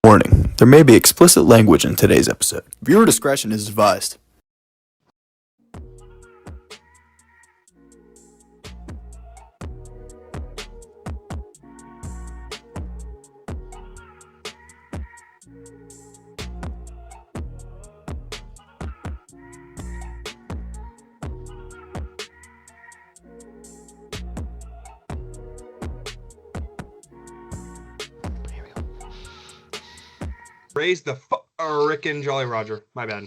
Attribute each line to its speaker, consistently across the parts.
Speaker 1: Warning, there may be explicit language in today's episode. Viewer discretion is advised.
Speaker 2: Raise the frickin' Jolly Roger. My bad.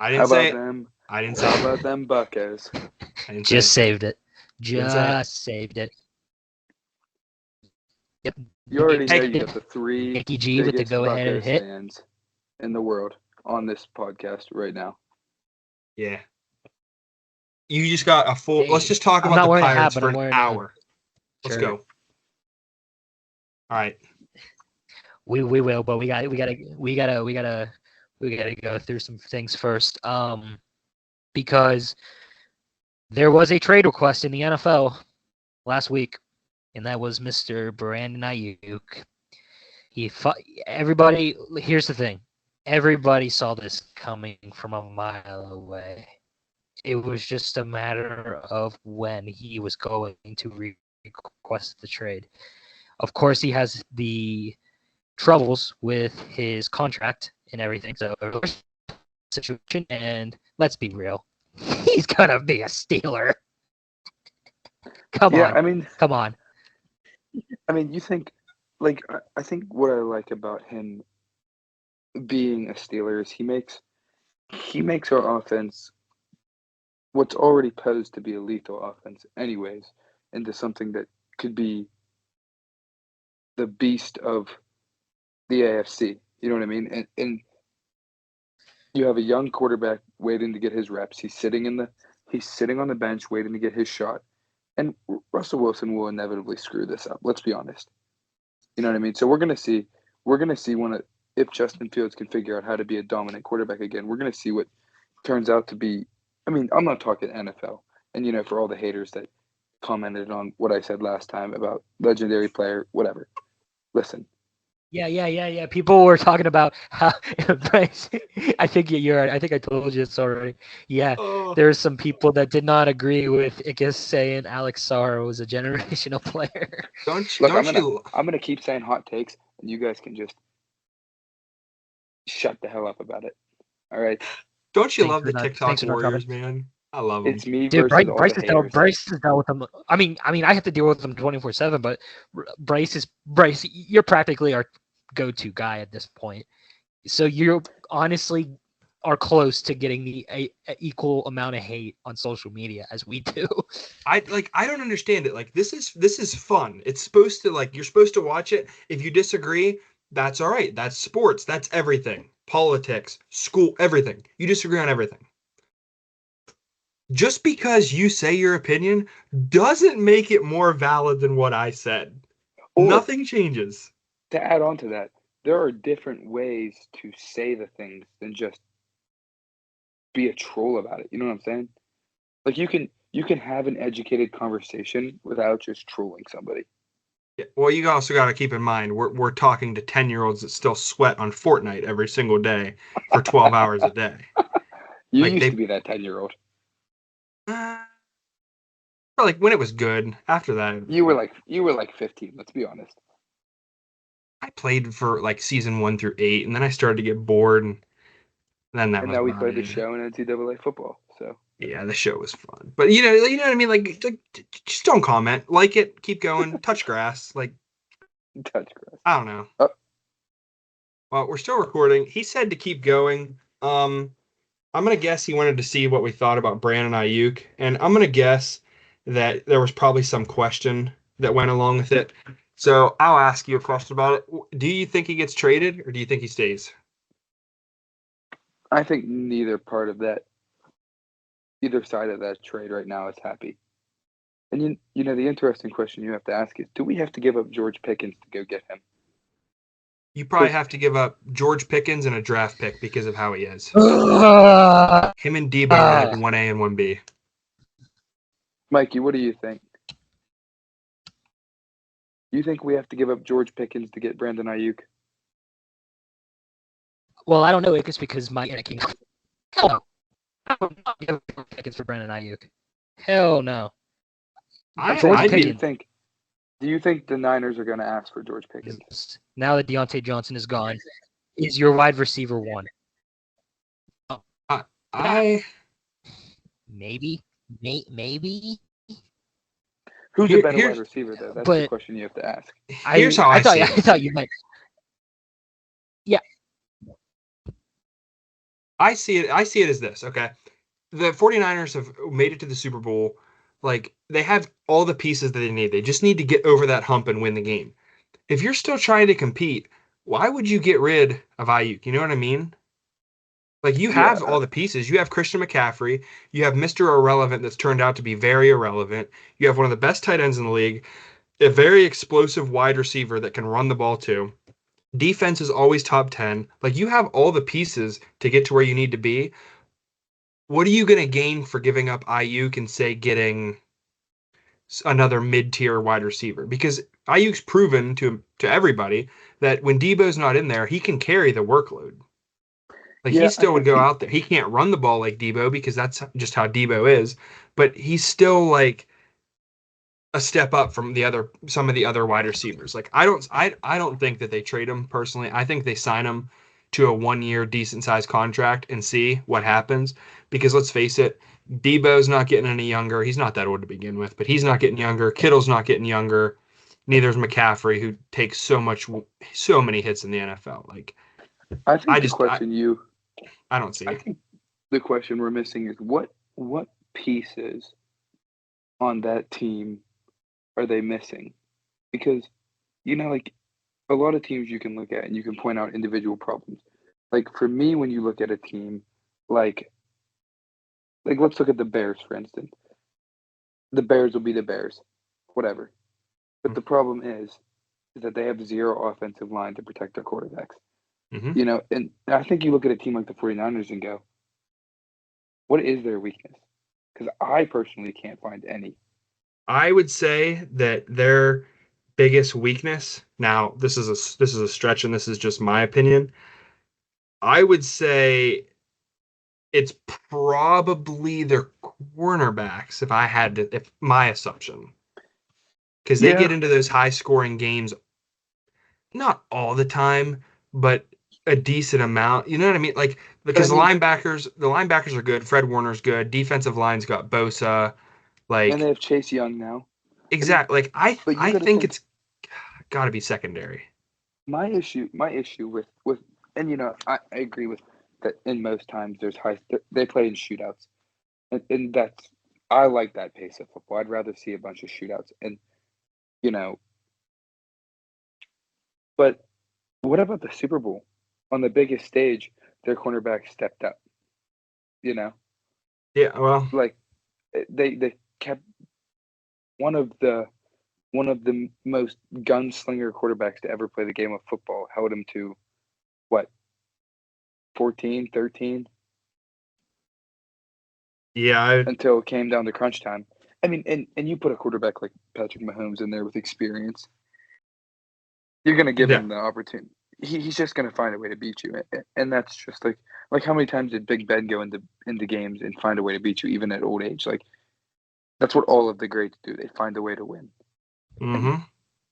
Speaker 2: I didn't say it. I didn't say it.
Speaker 3: How about them Buccos?
Speaker 4: Just saved it. Just saved it. Yep.
Speaker 3: You already know you got the three
Speaker 4: Nicky G with the
Speaker 3: biggest
Speaker 4: go-ahead
Speaker 3: Buccos
Speaker 4: hit.
Speaker 3: fans in the world on this podcast right now.
Speaker 2: Yeah. You just got a full.
Speaker 4: Hey,
Speaker 2: let's just talk
Speaker 4: I'm
Speaker 2: about
Speaker 4: not
Speaker 2: the
Speaker 4: wearing a hat,
Speaker 2: Pirates
Speaker 4: but
Speaker 2: for
Speaker 4: I'm
Speaker 2: an
Speaker 4: wearing
Speaker 2: hour. Let's
Speaker 4: Sure.
Speaker 2: go. All right.
Speaker 4: We will, but we gotta go through some things first. Because there was a trade request in the NFL last week, and that was Mr. Brandon Aiyuk. Everybody. Here's the thing: everybody saw this coming from a mile away. It was just a matter of when he was going to request the trade. Of course, he has the troubles with his contract and everything. So, situation, and let's be real, he's gonna be a Steeler. Come on. Come on.
Speaker 3: I mean, you think, like, I think what I like about him being a Steeler is he makes our offense what's already posed to be a lethal offense anyways into something that could be the beast of the AFC. You know what I mean? And you have a young quarterback waiting to get his reps. He's sitting on the bench waiting to get his shot. And Russell Wilson will inevitably screw this up. Let's be honest. You know what I mean? So we're gonna see if Justin Fields can figure out how to be a dominant quarterback again. We're gonna see what turns out to be. I mean, I'm not talking NFL. And for all the haters that commented on what I said last time about legendary player, whatever. Listen.
Speaker 4: Yeah. People were talking about how Bryce. I think you're right. I think I told you this already. Yeah, there's some people that did not agree with saying Alex Sarr was a generational player.
Speaker 3: I'm gonna keep saying hot takes, and you guys can just shut the hell up about it. All right.
Speaker 2: Don't you love the TikTok warriors, man? I love them.
Speaker 3: It's me
Speaker 4: Dude,
Speaker 3: versus all the haters.
Speaker 4: Bryce has dealt with them. I mean, I have to deal with them 24/7, but Bryce. You're practically our go-to guy at this point. So you honestly are close to getting the equal amount of hate on social media as we do.
Speaker 2: I don't understand it. Like this is fun. It's supposed to you're supposed to watch it. If you disagree, that's all right. That's sports. That's everything. Politics, school, everything. You disagree on everything. Just because you say your opinion doesn't make it more valid than what I said. Nothing changes.
Speaker 3: To add on to that, there are different ways to say the things than just be a troll about it. You know what I'm saying? Like you can have an educated conversation without just trolling somebody.
Speaker 2: Yeah. Well, you also got to keep in mind we're talking to 10-year-olds that still sweat on Fortnite every single day for 12 hours a day.
Speaker 3: You used to be that 10-year-old.
Speaker 2: When it was good. After that,
Speaker 3: you were like 15. Let's be honest.
Speaker 2: I played for season 1 through 8, and then I started to get bored, and then that. And now we
Speaker 3: played the show in NCAA football. So
Speaker 2: yeah, the show was fun. But you know what I mean. Just don't comment. Like it. Keep going. Touch grass.
Speaker 3: Touch grass.
Speaker 2: I don't know. Well, we're still recording. He said to keep going. I'm going to guess he wanted to see what we thought about Brandon Aiyuk. And I'm going to guess that there was probably some question that went along with it. So I'll ask you a question about it. Do you think he gets traded or do you think he stays?
Speaker 3: I think neither side of that trade right now is happy. And the interesting question you have to ask is, do we have to give up George Pickens to go get him?
Speaker 2: You probably have to give up George Pickens and a draft pick because of how he is. Him and Debo are 1A and 1B.
Speaker 3: Mikey, what do you think? You think we have to give up George Pickens to get Brandon Aiyuk?
Speaker 4: Well, I don't know Ickes because my internet came. Hell no. I would not give up Pickens for Brandon Aiyuk. Hell no. George
Speaker 2: I'd be-
Speaker 4: Pickens.
Speaker 3: Do you think the Niners are going to ask for George Pickens?
Speaker 4: Now that Deontay Johnson is gone, is your wide receiver one?
Speaker 2: I
Speaker 4: Maybe.
Speaker 3: Who's a better
Speaker 2: here's-
Speaker 3: wide receiver, though? That's the
Speaker 4: but-
Speaker 3: question you have to ask.
Speaker 2: here's how I see it.
Speaker 4: I thought you meant.
Speaker 2: I see it as this, okay? The 49ers have made it to the Super Bowl. Like, they have all the pieces that they need. They just need to get over that hump and win the game. If you're still trying to compete, why would you get rid of Aiyuk? You know what I mean? Like, you have all the pieces. You have Christian McCaffrey. You have Mr. Irrelevant that's turned out to be very irrelevant. You have one of the best tight ends in the league, a very explosive wide receiver that can run the ball too. Defense is always top 10. Like, you have all the pieces to get to where you need to be. What are you going to gain for giving up Aiyuk and, say, getting another mid-tier wide receiver? Because Aiyuk's proven to everybody that when Debo's not in there, he can carry the workload. Like, he still would go out there. He can't run the ball like Debo because that's just how Debo is. But he's still, like, a step up from some of the other wide receivers. Like, I don't think that they trade him personally. I think they sign him to a 1-year decent sized contract and see what happens. Because let's face it, Debo's not getting any younger. He's not that old to begin with, but he's not getting younger. Kittle's not getting younger. Neither is McCaffrey, who takes so many hits in the NFL. Like,
Speaker 3: I think
Speaker 2: I don't see
Speaker 3: I
Speaker 2: it.
Speaker 3: think the question we're missing is what pieces on that team are they missing? Because, like, a lot of teams you can look at and you can point out individual problems. Like, for me, when you look at a team, like let's look at the Bears, for instance. The Bears will be the Bears, whatever. But the problem is that they have zero offensive line to protect their quarterbacks.
Speaker 2: Mm-hmm.
Speaker 3: And I think you look at a team like the 49ers and go, what is their weakness? Because I personally can't find any.
Speaker 2: I would say that their biggest weakness, now this is a stretch and this is just my opinion. I would say it's probably their cornerbacks if my assumption. Because they get into those high scoring games not all the time, but a decent amount. You know what I mean? Like, because the linebackers are good, Fred Warner's good, defensive line's got Bosa, like,
Speaker 3: and they have Chase Young now.
Speaker 2: Exactly. Like, I think it's got to be secondary.
Speaker 3: My issue with and I agree with that. In most times, they play in shootouts, and I like that pace of football. I'd rather see a bunch of shootouts, and But what about the Super Bowl? On the biggest stage, their cornerback stepped up.
Speaker 2: Yeah. Well,
Speaker 3: Like, they kept one of the most gunslinger quarterbacks to ever play the game of football, held him to what, 14, 13?
Speaker 2: Yeah.
Speaker 3: Until it came down to crunch time. I mean, and you put a quarterback like Patrick Mahomes in there with experience, you're going to give him the opportunity. He's just going to find a way to beat you. And that's just like how many times did Big Ben go into games and find a way to beat you, even at old age? Like, that's what all of the greats do. They find a way to win.
Speaker 2: Mm-hmm.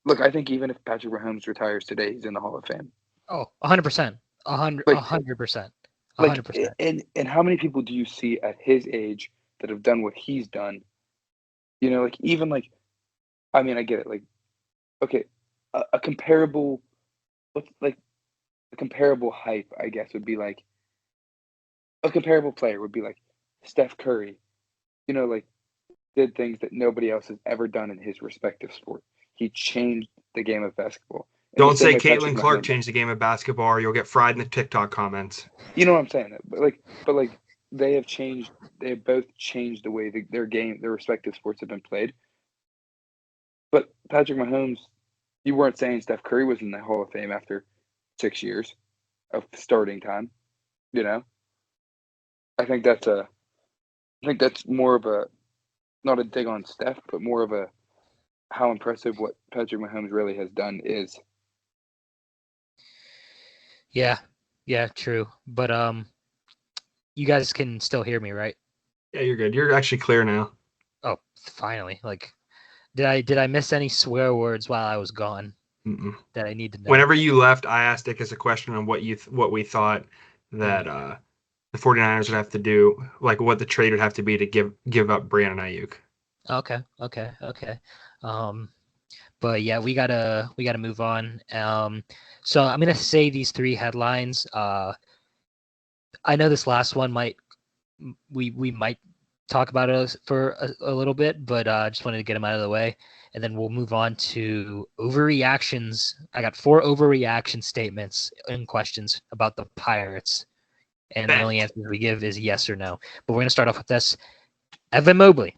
Speaker 3: Look, I think even if Patrick Mahomes retires today, he's in the Hall of Fame.
Speaker 4: Oh, 100%. 100%.
Speaker 3: Like,
Speaker 4: 100%.
Speaker 3: and how many people do you see at his age that have done what he's done? Like, even like, I mean, I get it. Like, okay, a comparable, a comparable hype, I guess, would be like, a comparable player would be like Steph Curry, like, did things that nobody else has ever done in his respective sport. He changed the game of basketball.
Speaker 2: Don't say Caitlin Clark changed the game of basketball, or you'll get fried in the TikTok comments.
Speaker 3: You know what I'm saying? But they have changed. They have both changed the way their respective sports have been played. But Patrick Mahomes, you weren't saying Steph Curry was in the Hall of Fame after 6 years of starting time. I think that's more of a, not a dig on Steph, but more of a how impressive what Patrick Mahomes really has done is.
Speaker 4: Yeah, true. But you guys can still hear me, right?
Speaker 2: Yeah, you're good. You're actually clear now.
Speaker 4: Oh, finally! Like, did I miss any swear words while I was gone
Speaker 2: Mm-mm.
Speaker 4: that I need to know?
Speaker 2: Whenever you left, I asked Ickes a question on what we thought that the 49ers would have to do, like what the trade would have to be to give up Brandon Aiyuk.
Speaker 4: Okay. But yeah, we gotta move on. So I'm gonna say these three headlines. I know this last one we might talk about it for a little bit, but I just wanted to get them out of the way, and then we'll move on to overreactions. I got 4 overreaction statements and questions about the Pirates, and the only answer we give is yes or no. But we're gonna start off with this. Evan Mobley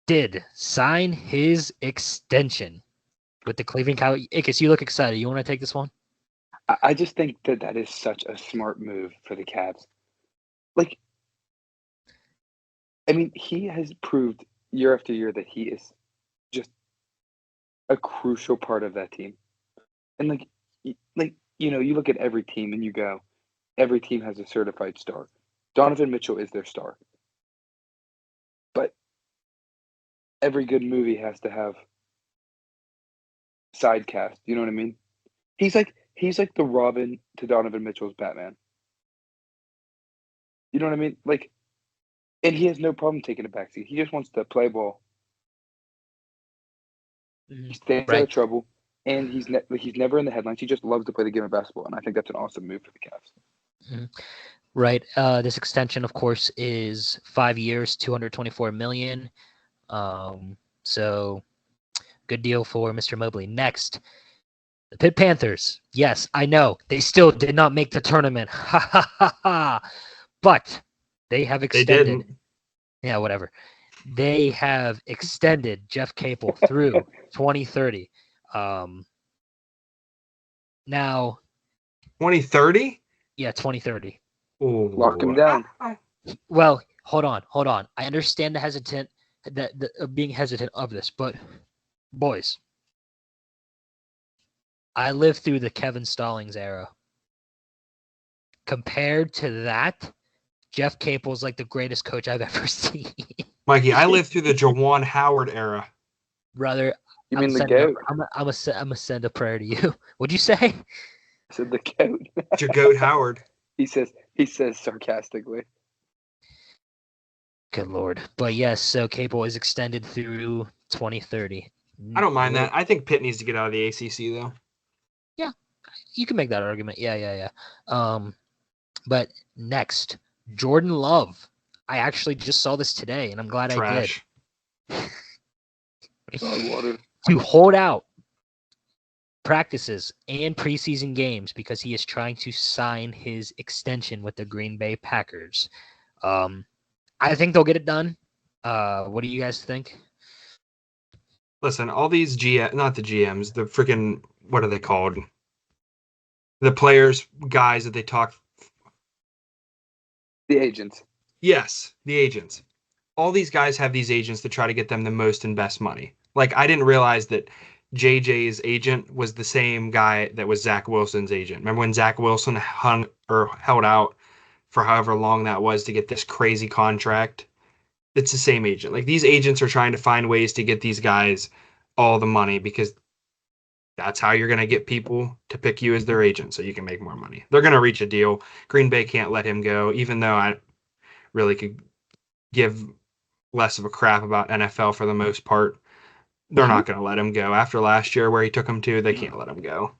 Speaker 4: did sign his extension with the Cleveland Cavaliers. Ickes, you look excited. You want to take this one?
Speaker 3: I just think that is such a smart move for the Cavs. Like, I mean, he has proved year after year that he is just a crucial part of that team. And you look at every team and you go, every team has a certified star. Donovan Mitchell is their star. But every good movie has to have side cast. You know what I mean? He's like the Robin to Donovan Mitchell's Batman. You know what I mean? Like, and he has no problem taking a backseat. He just wants to play ball. He stays out of trouble, and he's never in the headlines. He just loves to play the game of basketball, and I think that's an awesome move for the Cavs.
Speaker 4: Right. This extension, of course, is 5 years, $224 million. So good deal for Mr. Mobley. Next, the Pitt Panthers. Yes, I know they still did not make the tournament. Ha ha ha ha. But they have extended.
Speaker 2: They didn't.
Speaker 4: Yeah, whatever. They have extended Jeff Capel through 2030. Now,
Speaker 2: 2030?
Speaker 4: Yeah, 2030.
Speaker 2: Ooh.
Speaker 3: Lock him down.
Speaker 4: Well, hold on. I understand being hesitant of this, but boys, I lived through the Kevin Stallings era. Compared to that, Jeff Capel's like the greatest coach I've ever seen.
Speaker 2: Mikey, I lived through the Jawan Howard era.
Speaker 4: Brother,
Speaker 3: you mean the goat?
Speaker 4: I'm gonna send a prayer to you. What'd you say?
Speaker 3: I said the goat.
Speaker 2: It's your goat Howard.
Speaker 3: He says sarcastically.
Speaker 4: Good Lord. But yes, so Capel is extended through 2030.
Speaker 2: I don't mind that. I think Pitt needs to get out of the ACC, though.
Speaker 4: Yeah, you can make that argument. Yeah. But next, Jordan Love. I actually just saw this today, and I'm glad
Speaker 2: Trash.
Speaker 4: I did.
Speaker 3: Water.
Speaker 4: To hold out practices and preseason games because he is trying to sign his extension with the Green Bay Packers. I think they'll get it done. What do you guys think?
Speaker 2: Listen, all these not the GMs, the freaking, what are they called? The players, guys that they talk.
Speaker 3: The agents.
Speaker 2: Yes, the agents. All these guys have these agents to try to get them the most and best money. Like, I didn't realize that JJ's agent was the same guy that was Zach Wilson's agent. Remember when Zach Wilson held out for however long that was to get this crazy contract? It's the same agent. Like, these agents are trying to find ways to get these guys all the money because that's how you're going to get people to pick you as their agent so you can make more money. They're going to reach a deal. Green Bay can't let him go, even though I really could give less of a crap about NFL for the most part. They're not going to let him go. After last year where he took him to, they can't let him go.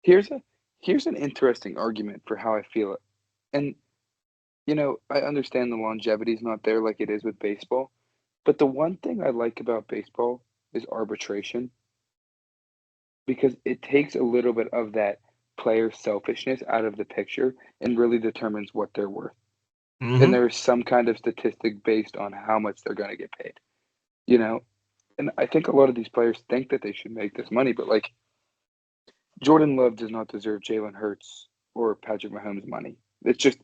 Speaker 3: Here's an interesting argument for how I feel it. And, I understand the longevity's not there like it is with baseball. But the one thing I like about baseball is arbitration. Because it takes a little bit of that player selfishness out of the picture and really determines what they're worth.
Speaker 2: Mm-hmm.
Speaker 3: And there's some kind of statistic based on how much they're going to get paid. And I think a lot of these players think that they should make this money, but Jordan Love does not deserve Jalen Hurts or Patrick Mahomes' money. It's just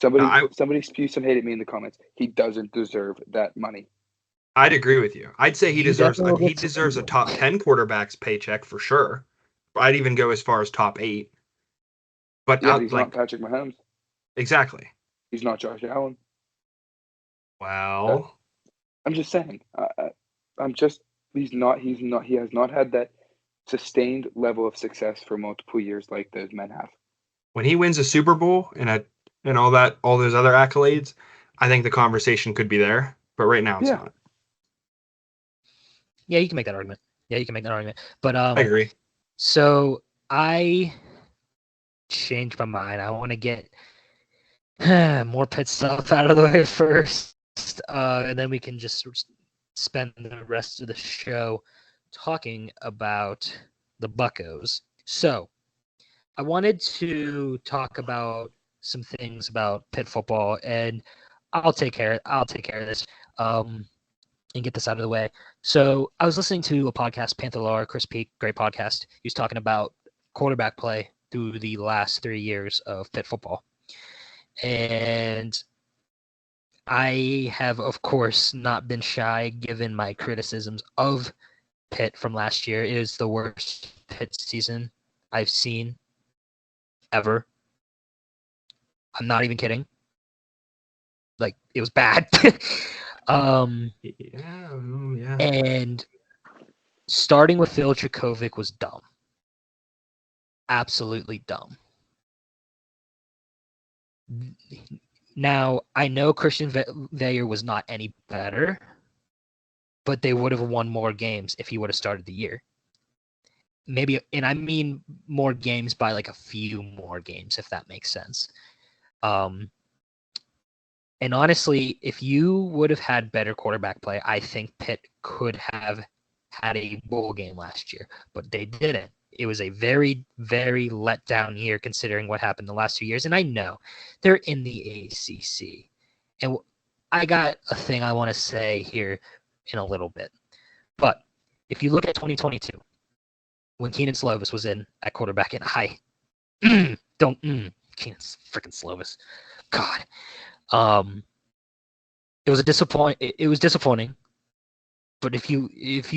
Speaker 3: somebody spew some hate at me in the comments. He doesn't deserve that money.
Speaker 2: I'd agree with you. I'd say he
Speaker 4: You
Speaker 2: deserves
Speaker 4: definitely
Speaker 2: he
Speaker 4: get
Speaker 2: deserves a
Speaker 4: some-
Speaker 2: top 10 quarterback's paycheck for sure. I'd even go as far as top 8. But
Speaker 3: Yeah, but
Speaker 2: out
Speaker 3: he's not
Speaker 2: like
Speaker 3: Patrick Mahomes.
Speaker 2: exactly.
Speaker 3: He's not Josh Allen.
Speaker 2: Well,
Speaker 3: I'm just saying. I'm just. He's not. He's not. He has not had that sustained level of success for multiple years like those men have.
Speaker 2: when he wins a Super Bowl and all those other accolades, I think the conversation could be there. But right now it's
Speaker 3: Yeah.
Speaker 2: not.
Speaker 4: Yeah, you can make that argument. But
Speaker 2: I agree.
Speaker 4: so I changed my mind. I want to get more Pitt stuff out of the way first, and then we can just sort of spend the rest of the show talking about the Buccos. So I wanted to talk about some things about Pitt football, and I'll take care of this. And get this out of the way. So I was listening to a podcast, Panther Law, Chris Peak, great podcast. He was talking about quarterback play through the last 3 years of Pitt football. And I have, of course, not been shy given my criticisms of Pitt from last year. It is the worst Pitt season I've seen ever. I'm not even kidding. Like, it was bad.
Speaker 2: Yeah.
Speaker 4: And starting with Phil Dracovic was dumb. Absolutely dumb. Now, I know Christian Veyer was not any better, but they would have won more games if he would have started the year. Maybe, and I mean more games by like a few more games, if that makes sense. And honestly, if you would have had better quarterback play, I think Pitt could have had a bowl game last year, but they didn't. It was a very, very letdown year considering what happened the last 2 years. And I know they're in the ACC. And I got a thing I want to say here in a little bit. But if you look at 2022, when Keenan Slovis was in at quarterback, and Keenan freaking Slovis. God. It was disappointing. But if you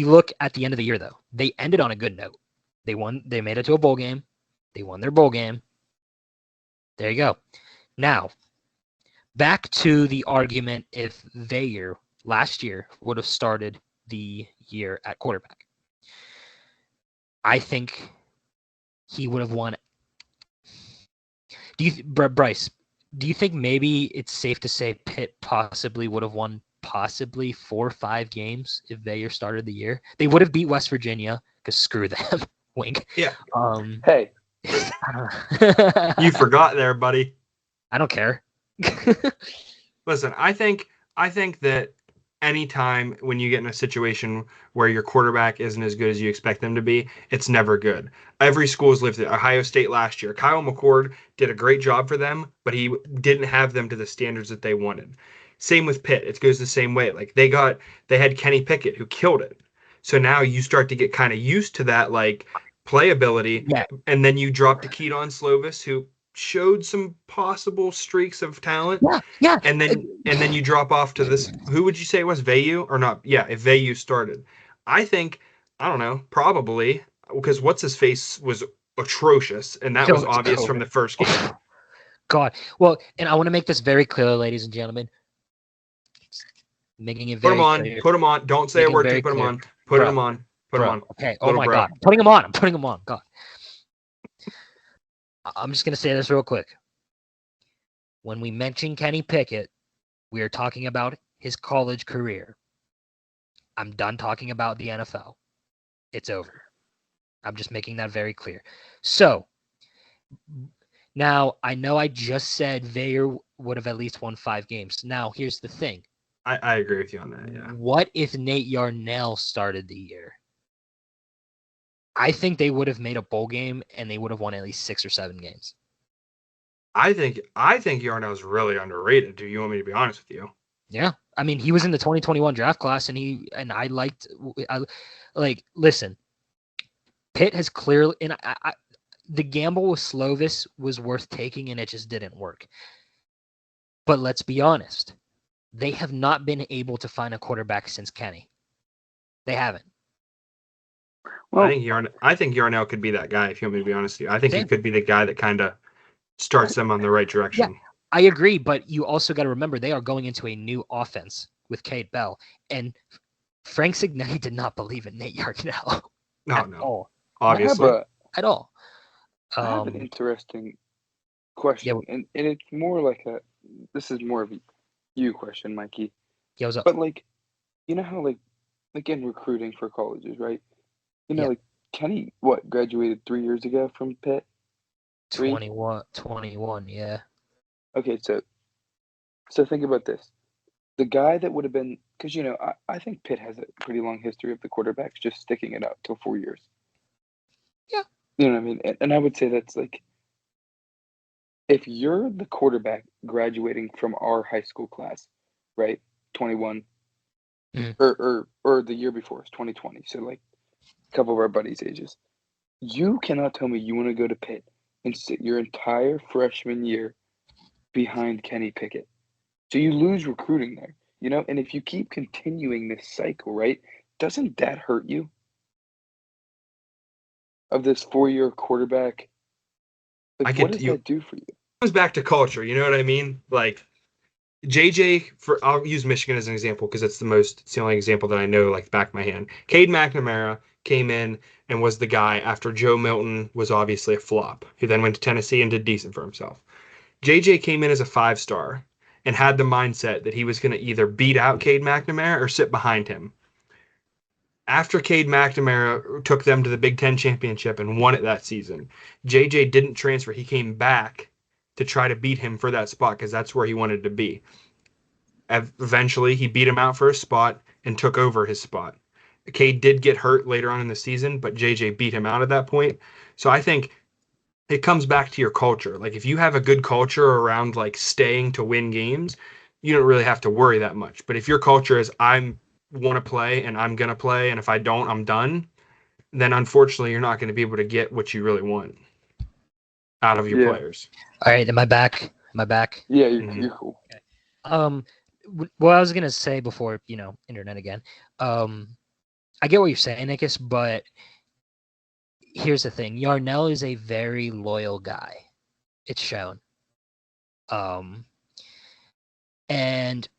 Speaker 4: look at the end of the year, though, they ended on a good note. They made it to a bowl game. They won their bowl game. There you go. Now, back to the argument if Veyer last year would have started the year at quarterback. I think he would have won. Bryce, do you think maybe it's safe to say Pitt possibly would have won 4 or 5 games if Veyer started the year? They would have beat West Virginia because screw them. Wink.
Speaker 2: Yeah.
Speaker 3: Hey,
Speaker 2: You forgot there, buddy.
Speaker 4: I don't care.
Speaker 2: Listen, I think that anytime when you get in a situation where your quarterback isn't as good as you expect them to be, it's never good. Every school's lived it. Ohio State last year, Kyle McCord did a great job for them, but he didn't have them to the standards that they wanted. Same with Pitt. It goes the same way. Like they had Kenny Pickett who killed it. So now you start to get kind of used to that like playability,
Speaker 4: Yeah.
Speaker 2: and then you drop to Keaton Slovis who showed some possible streaks of talent.
Speaker 4: Yeah.
Speaker 2: And then you drop off to this. Who would you say it was? Vayu or not? Yeah, if Vayu started, I don't know, probably because what's his face was atrocious, and that was obvious from the first game.
Speaker 4: God. Well, and I want to make this very clear, ladies and gentlemen. Making it very clear.
Speaker 2: Put him on. Don't say a word to put him on. Put him on. Put him on.
Speaker 4: Okay. Oh my God. I'm putting him on. God. I'm just gonna say this real quick. When we mention Kenny Pickett, we are talking about his college career. I'm done talking about the NFL. It's over. I'm just making that very clear. So, now I know I just said Veyer would have at least won 5 games. Now, here's the thing.
Speaker 2: I agree with you on that, yeah.
Speaker 4: What if Nate Yarnell started the year? I think they would have made a bowl game and they would have won at least 6 or 7 games.
Speaker 2: I think Yarnell's really underrated. Do you want me to be honest with you?
Speaker 4: Yeah. I mean, he was in the 2021 draft class listen, Pitt has clearly, and the gamble with Slovis was worth taking and it just didn't work. But let's be honest. they have not been able to find a quarterback since Kenny. They haven't.
Speaker 3: Well,
Speaker 2: I think Yarnell could be that guy. If you want me to be honest with you, I think he
Speaker 4: Same.
Speaker 2: could be the guy that kind of starts them on the right direction.
Speaker 4: I agree, but you also got to remember they are going into a new offense with Cade Bell, and Frank Signetti did not believe in Nate Yarnell at all.
Speaker 2: Obviously.
Speaker 4: At all.
Speaker 3: I have an interesting question, and it's more like this is more of a you question, Mikey.
Speaker 4: Yeah, what's up?
Speaker 3: But like, you know how like in recruiting for colleges, right? You know, like Kenny, graduated 3 years ago from Pitt?
Speaker 4: 21, yeah.
Speaker 3: Okay, so think about this. The guy that would have been, because, I think Pitt has a pretty long history of the quarterbacks just sticking it out till 4 years.
Speaker 4: Yeah.
Speaker 3: You know what I mean? And I would say that's like, if you're the quarterback graduating from our high school class, right, 21, or the year before, it's 2020, so like a couple of our buddies' ages, you cannot tell me you want to go to Pitt and sit your entire freshman year behind Kenny Pickett. So you lose recruiting there, and if you keep continuing this cycle, right, doesn't that hurt you? Of this 4-year quarterback, like, what does that do for you?
Speaker 2: It comes back to culture, you know what I mean? Like, JJ, I'll use Michigan as an example because it's the only example that I know, like, back of my hand. Cade McNamara came in and was the guy after Joe Milton was obviously a flop, who then went to Tennessee and did decent for himself. JJ came in as a 5-star and had the mindset that he was going to either beat out Cade McNamara or sit behind him. After Cade McNamara took them to the Big Ten championship and won it that season, JJ didn't transfer. He came back to try to beat him for that spot because that's where he wanted to be. Eventually, he beat him out for a spot and took over his spot. Cade did get hurt later on in the season, but JJ beat him out at that point. So I think it comes back to your culture. Like, if you have a good culture around, like, staying to win games, you don't really have to worry that much. But if your culture is, I'm want to play and I'm going to play, and if I don't, I'm done, then unfortunately you're not going to be able to get what you really want out of your players.
Speaker 4: All right, am I back?
Speaker 3: Yeah, you're cool.
Speaker 4: Okay. What I was going to say before, internet again, I get what you're saying, Nikus, but here's the thing. Yarnell is a very loyal guy. It's shown. And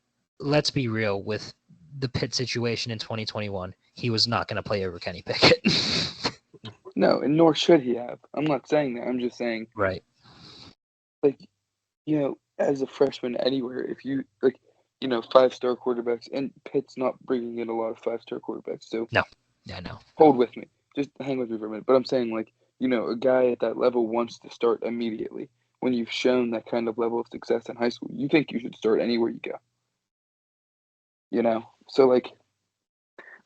Speaker 4: let's be real, with the Pitt situation in 2021, he was not going to play over Kenny Pickett.
Speaker 3: No, and nor should he have. I'm not saying that. I'm just saying,
Speaker 4: right.
Speaker 3: Like, as a freshman anywhere, if you, like, 5-star quarterbacks, and Pitt's not bringing in a lot of 5-star quarterbacks, so
Speaker 4: no. Yeah, no.
Speaker 3: Hold with me. Just hang with me for a minute. But I'm saying, like, a guy at that level wants to start immediately. When you've shown that kind of level of success in high school, you think you should start anywhere you go. So, like,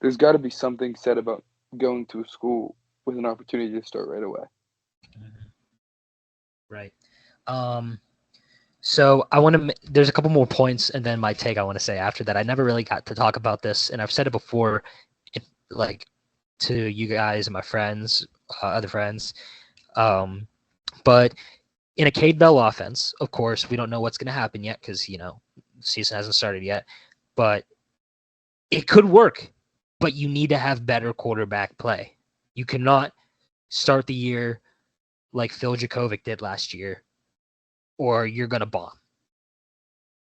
Speaker 3: there's got to be something said about going to a school with an opportunity to start right away.
Speaker 4: Right. So I want to. There's a couple more points, and then my take I want to say after that. I never really got to talk about this, and I've said it before, to you guys and my friends, other friends. But in a Cade Bell offense, of course, we don't know what's going to happen yet because the season hasn't started yet. But it could work. But you need to have better quarterback play. You cannot start the year like Phil Jakovic did last year, or you're going to bomb.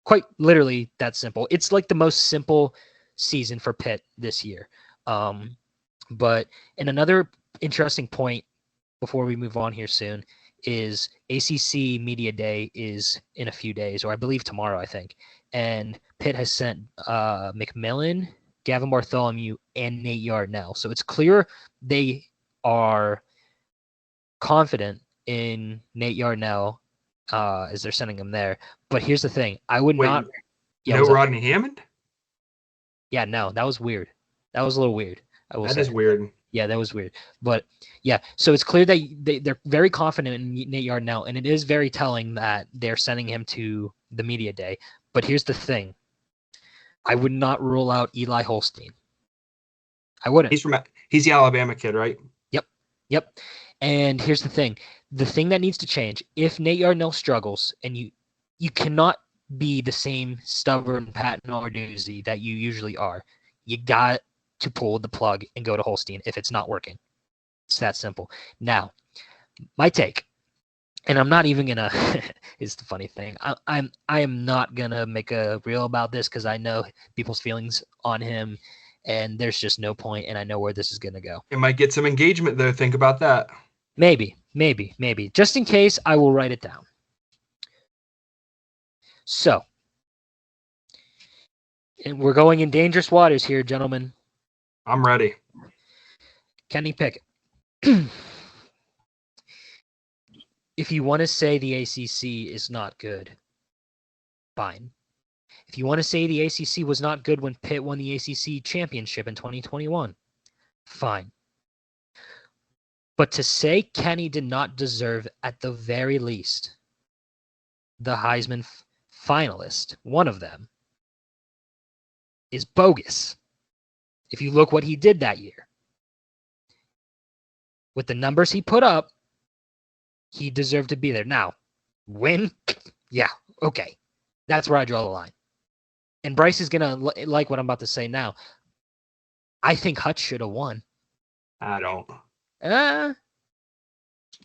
Speaker 4: Quite literally that simple. It's like the most simple season for Pitt this year. But another interesting point before we move on here soon is ACC Media Day is in a few days, or I believe tomorrow, I think. And Pitt has sent McMillan, Gavin Bartholomew, and Nate Yarnell. So it's clear they are confident in Nate Yarnell as they're sending him there. But here's the thing. I would not...
Speaker 2: Yeah, no Rodney Hammond?
Speaker 4: Yeah, no. That was weird. That was a little weird.
Speaker 2: That is weird.
Speaker 4: Yeah, that was weird. But, yeah, so it's clear that they're very confident in Nate Yarnell, and it is very telling that they're sending him to the media day. But here's the thing. I would not rule out Eli Holstein. I wouldn't.
Speaker 2: He's the Alabama kid, right?
Speaker 4: Yep. And here's the thing. The thing that needs to change, if Nate Yarnell struggles, and you cannot be the same stubborn Pat Narduzzi that you usually are. You got to pull the plug and go to Holstein if it's not working. It's that simple. Now, my take, and I'm not even gonna. Is the funny thing. I am not gonna make a reel about this because I know people's feelings on him, and there's just no point, and I know where this is gonna go.
Speaker 2: It might get some engagement though. Think about that.
Speaker 4: Maybe. Just in case, I will write it down. So, and we're going in dangerous waters here, gentlemen.
Speaker 2: I'm ready.
Speaker 4: Kenny Pickett. If you want to say the ACC is not good, fine. If you want to say the ACC was not good when Pitt won the ACC championship in 2021, fine. But to say Kenny did not deserve, at the very least, the Heisman finalist, one of them, is bogus. If you look what he did that year, with the numbers he put up, he deserved to be there. Now, win? Yeah, okay. That's where I draw the line. And Bryce is going to like what I'm about to say now. I think Hutch should have won.
Speaker 2: I don't.
Speaker 4: Uh,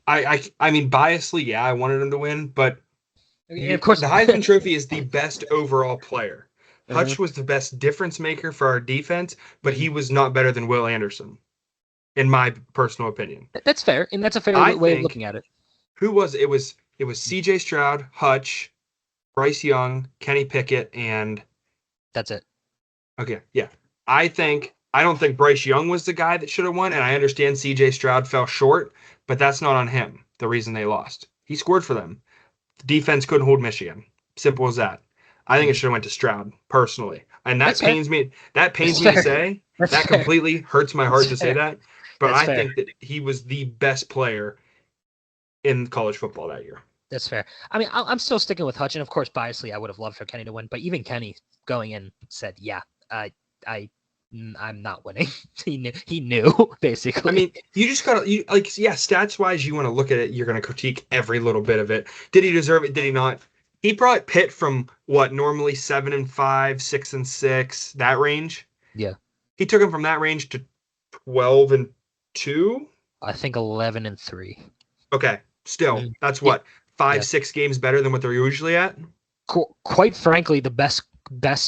Speaker 2: I mean, biasly, yeah, I wanted him to win, but
Speaker 4: of course,
Speaker 2: the Heisman Trophy is the best overall player. Hutch was the best difference maker for our defense, but he was not better than Will Anderson, in my personal opinion.
Speaker 4: That's fair, and that's a fair way of looking at it.
Speaker 2: Who was it? It was C.J. Stroud, Hutch, Bryce Young, Kenny Pickett, and
Speaker 4: that's it.
Speaker 2: Okay, yeah. I don't think Bryce Young was the guy that should have won, and I understand C.J. Stroud fell short, but that's not on him. The reason they lost, he scored for them. The defense couldn't hold Michigan. Simple as that. I think it should have went to Stroud personally, and that pains me. That pains me to say. That completely hurts my heart to say that. But I think that he was the best player in college football that year.
Speaker 4: That's fair. I mean, I'm still sticking with Hutch, and of course, biasly, I would have loved for Kenny to win. But even Kenny going in said, "Yeah, I'm not winning." He knew basically.
Speaker 2: I mean, you just gotta stats wise, you want to look at it. You're gonna critique every little bit of it. Did he deserve it? Did he not? He brought Pitt from what normally 7-5, 6-6, that range.
Speaker 4: Yeah.
Speaker 2: He took him from that range to 12-2.
Speaker 4: I think 11-3.
Speaker 2: Okay, still, that's what 5-6 games better than what they're usually at.
Speaker 4: Quite frankly, the best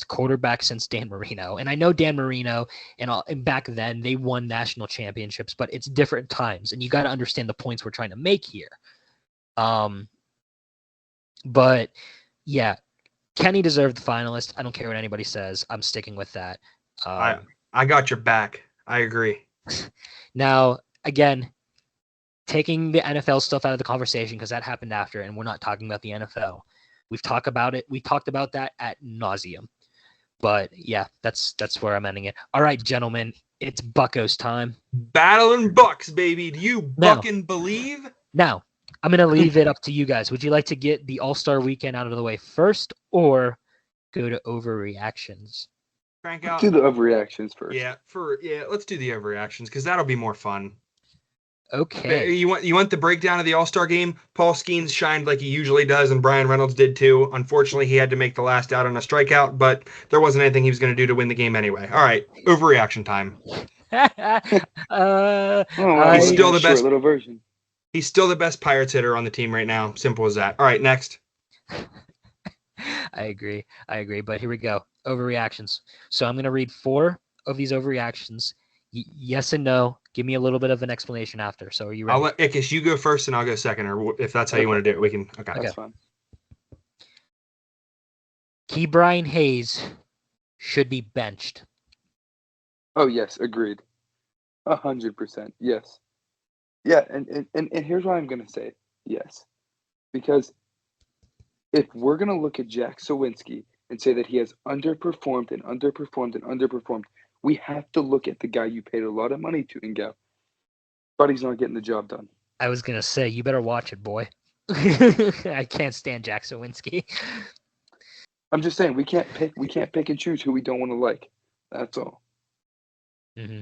Speaker 4: quarterback since Dan Marino. And I know Dan Marino and back then they won national championships, but it's different times, and you got to understand the points we're trying to make here. But yeah, Kenny deserved the finalist. I don't care what anybody says. I'm sticking with that.
Speaker 2: I got your back. I agree.
Speaker 4: Now, again, taking the NFL stuff out of the conversation because that happened after, and we're not talking about the NFL. We've talked about it. We talked about that ad nauseum. But yeah, that's where I'm ending it. All right, gentlemen, it's Buccos time.
Speaker 2: Battling Bucks, baby. Do you fucking believe?
Speaker 4: Now, I'm going to leave it up to you guys. Would you like to get the All-Star weekend out of the way first or go to overreactions?
Speaker 2: Crank out.
Speaker 3: Do the overreactions first.
Speaker 2: Yeah, let's do the overreactions because that'll be more fun.
Speaker 4: Okay.
Speaker 2: You want the breakdown of the All-Star game? Paul Skeens shined like he usually does, and Brian Reynolds did too. Unfortunately, he had to make the last out on a strikeout, but there wasn't anything he was going to do to win the game anyway. All right, overreaction time.
Speaker 3: He's still the best little version.
Speaker 2: He's still the best Pirates hitter on the team right now. Simple as that. All right, next.
Speaker 4: I agree. But here we go. Overreactions. So I'm going to read 4 of these overreactions. Yes and no. Give me a little bit of an explanation after. So are you ready?
Speaker 2: I'll let Ickes, you go first and I'll go second, or if that's how you want to do it, we can. Okay.
Speaker 3: That's fine.
Speaker 4: Ke'Bryan Hayes should be benched.
Speaker 3: Oh, yes. Agreed. 100%. Yes. Yeah, and here's why I'm going to say yes. Because if we're going to look at Jack Sawinski and say that he has underperformed, we have to look at the guy you paid a lot of money to and go, but he's not getting the job done.
Speaker 4: I was going to say, you better watch it, boy. I can't stand Jack Sawinski.
Speaker 3: I'm just saying, we can't pick and choose who we don't want to like. That's all.
Speaker 4: Mm-hmm.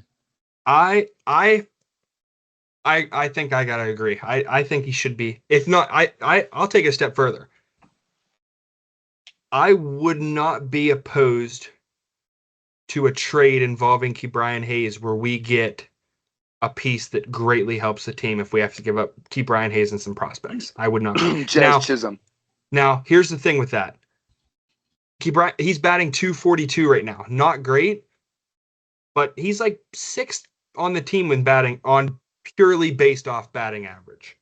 Speaker 2: I think I gotta agree. I think he should be. If not, I'll take it a step further. I would not be opposed to a trade involving Ke'Bryan Hayes where we get a piece that greatly helps the team if we have to give up Ke'Bryan Hayes and some prospects. I would not be.
Speaker 3: Jazz Chisholm.
Speaker 2: Now, here's the thing with that. He's batting 242 right now. Not great, but he's like sixth on the team when batting on purely based off batting average.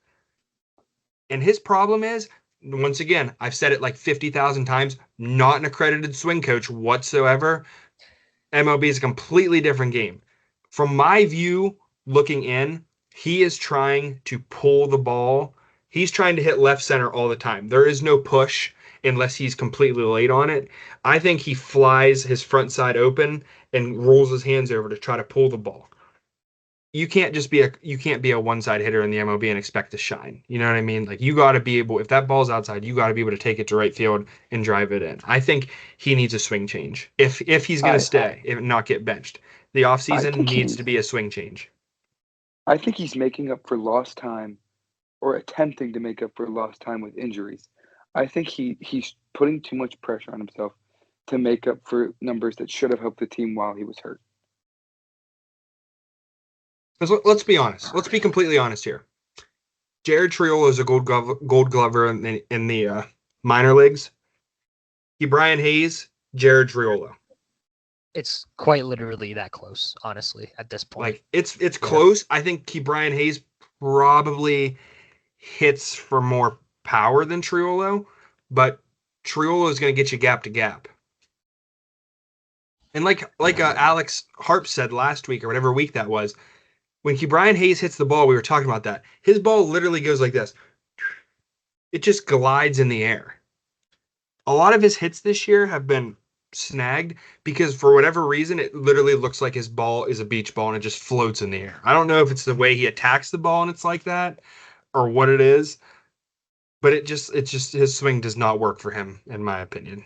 Speaker 2: And his problem is, once again, I've said it like 50,000 times, not an accredited swing coach whatsoever. MLB is a completely different game. From my view, looking in, he is trying to pull the ball. He's trying to hit left center all the time. There is no push unless he's completely late on it. I think he flies his front side open and rolls his hands over to try to pull the ball. You can't be a one side hitter in the MLB and expect to shine. You know what I mean? Like, you got to be able, if that ball's outside, you got to be able to take it to right field and drive it in. I think he needs a swing change if he's going to stay, if not get benched. The offseason needs to be a swing change.
Speaker 3: I think he's making up for lost time, or attempting to make up for lost time with injuries. I think he's putting too much pressure on himself to make up for numbers that should have helped the team while he was hurt.
Speaker 2: Let's be honest. Let's be completely honest here. Jared Triolo is a Gold Glover in the minor leagues. Ke'Bryan Hayes, Jared Triolo.
Speaker 4: It's quite literally that close, honestly, at this point.
Speaker 2: Like, it's close. I think Ke'Bryan Hayes probably hits for more power than Triolo, but Triolo is going to get you gap to gap. And like Alex Harp said last week or whatever week that was, when Ke'Bryan Hayes hits the ball, we were talking about that. His ball literally goes like this. It just glides in the air. A lot of his hits this year have been snagged because for whatever reason, it literally looks like his ball is a beach ball and it just floats in the air. I don't know if it's the way he attacks the ball and it's like that or what it is, but it's just his swing does not work for him, in my opinion.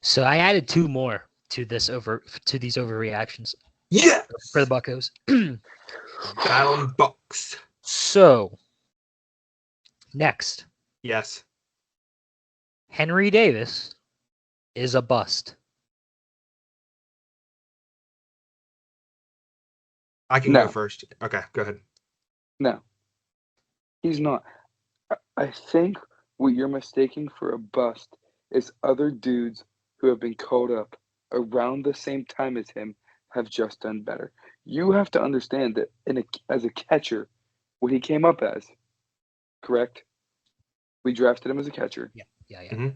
Speaker 4: So I added two more to these overreactions.
Speaker 2: Yeah,
Speaker 4: for the Buccos.
Speaker 2: Battle Bucks.
Speaker 4: So next,
Speaker 2: Yes,
Speaker 4: Henry Davis is a bust.
Speaker 2: I can go first. Okay, go ahead.
Speaker 3: No, he's not. I think what you're mistaking for a bust is other dudes who have been called up around the same time as him have just done better. You have to understand that as a catcher, what he came up as, correct? We drafted him as a catcher.
Speaker 4: Yeah.
Speaker 2: Mm-hmm.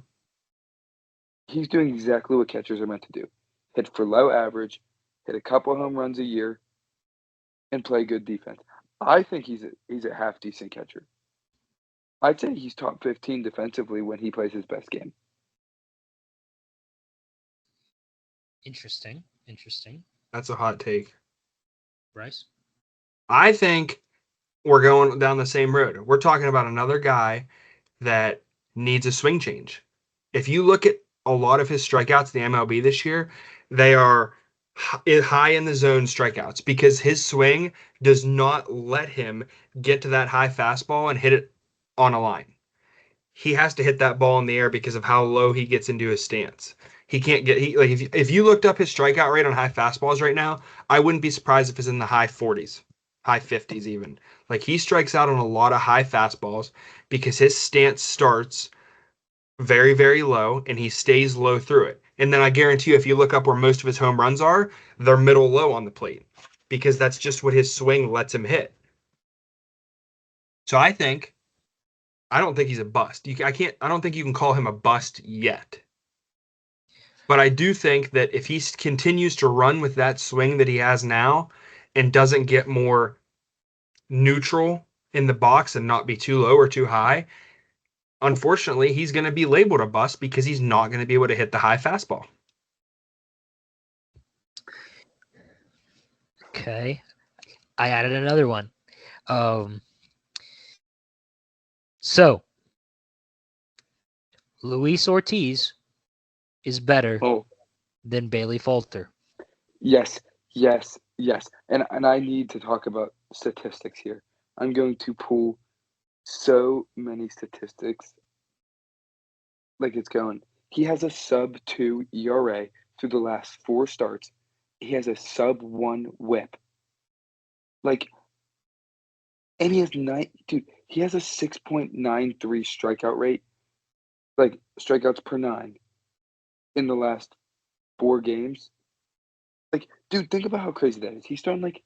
Speaker 3: He's doing exactly what catchers are meant to do. Hit for low average, hit a couple home runs a year, and play good defense. I think he's a half decent catcher. I'd say he's top 15 defensively when he plays his best game.
Speaker 4: Interesting.
Speaker 2: That's a hot take.
Speaker 4: Bryce?
Speaker 2: I think we're going down the same road. We're talking about another guy that needs a swing change. If you look at a lot of his strikeouts in the MLB this year, they are high in the zone strikeouts because his swing does not let him get to that high fastball and hit it on a line. He has to hit that ball in the air because of how low he gets into his stance. He can't get if you looked up his strikeout rate on high fastballs right now, I wouldn't be surprised if it's in the high 40s, high 50s even. Like, he strikes out on a lot of high fastballs because his stance starts very, very low and he stays low through it. And then I guarantee you, if you look up where most of his home runs are, they're middle low on the plate because that's just what his swing lets him hit. So I don't think he's a bust. I don't think you can call him a bust yet. But I do think that if he continues to run with that swing that he has now and doesn't get more neutral in the box and not be too low or too high, unfortunately, he's going to be labeled a bust because he's not going to be able to hit the high fastball.
Speaker 4: Okay. I added another one. So Luis Ortiz is better than Bailey Falter.
Speaker 3: Yes. And I need to talk about statistics here. I'm going to pull so many statistics like it's going. He has a sub-2 ERA through the last 4 starts. He has a sub-1 WHIP. Like, and he has he has a 6.93 strikeout rate, like strikeouts per 9 in the last 4 games. Like, dude, think about how crazy that is. He's thrown like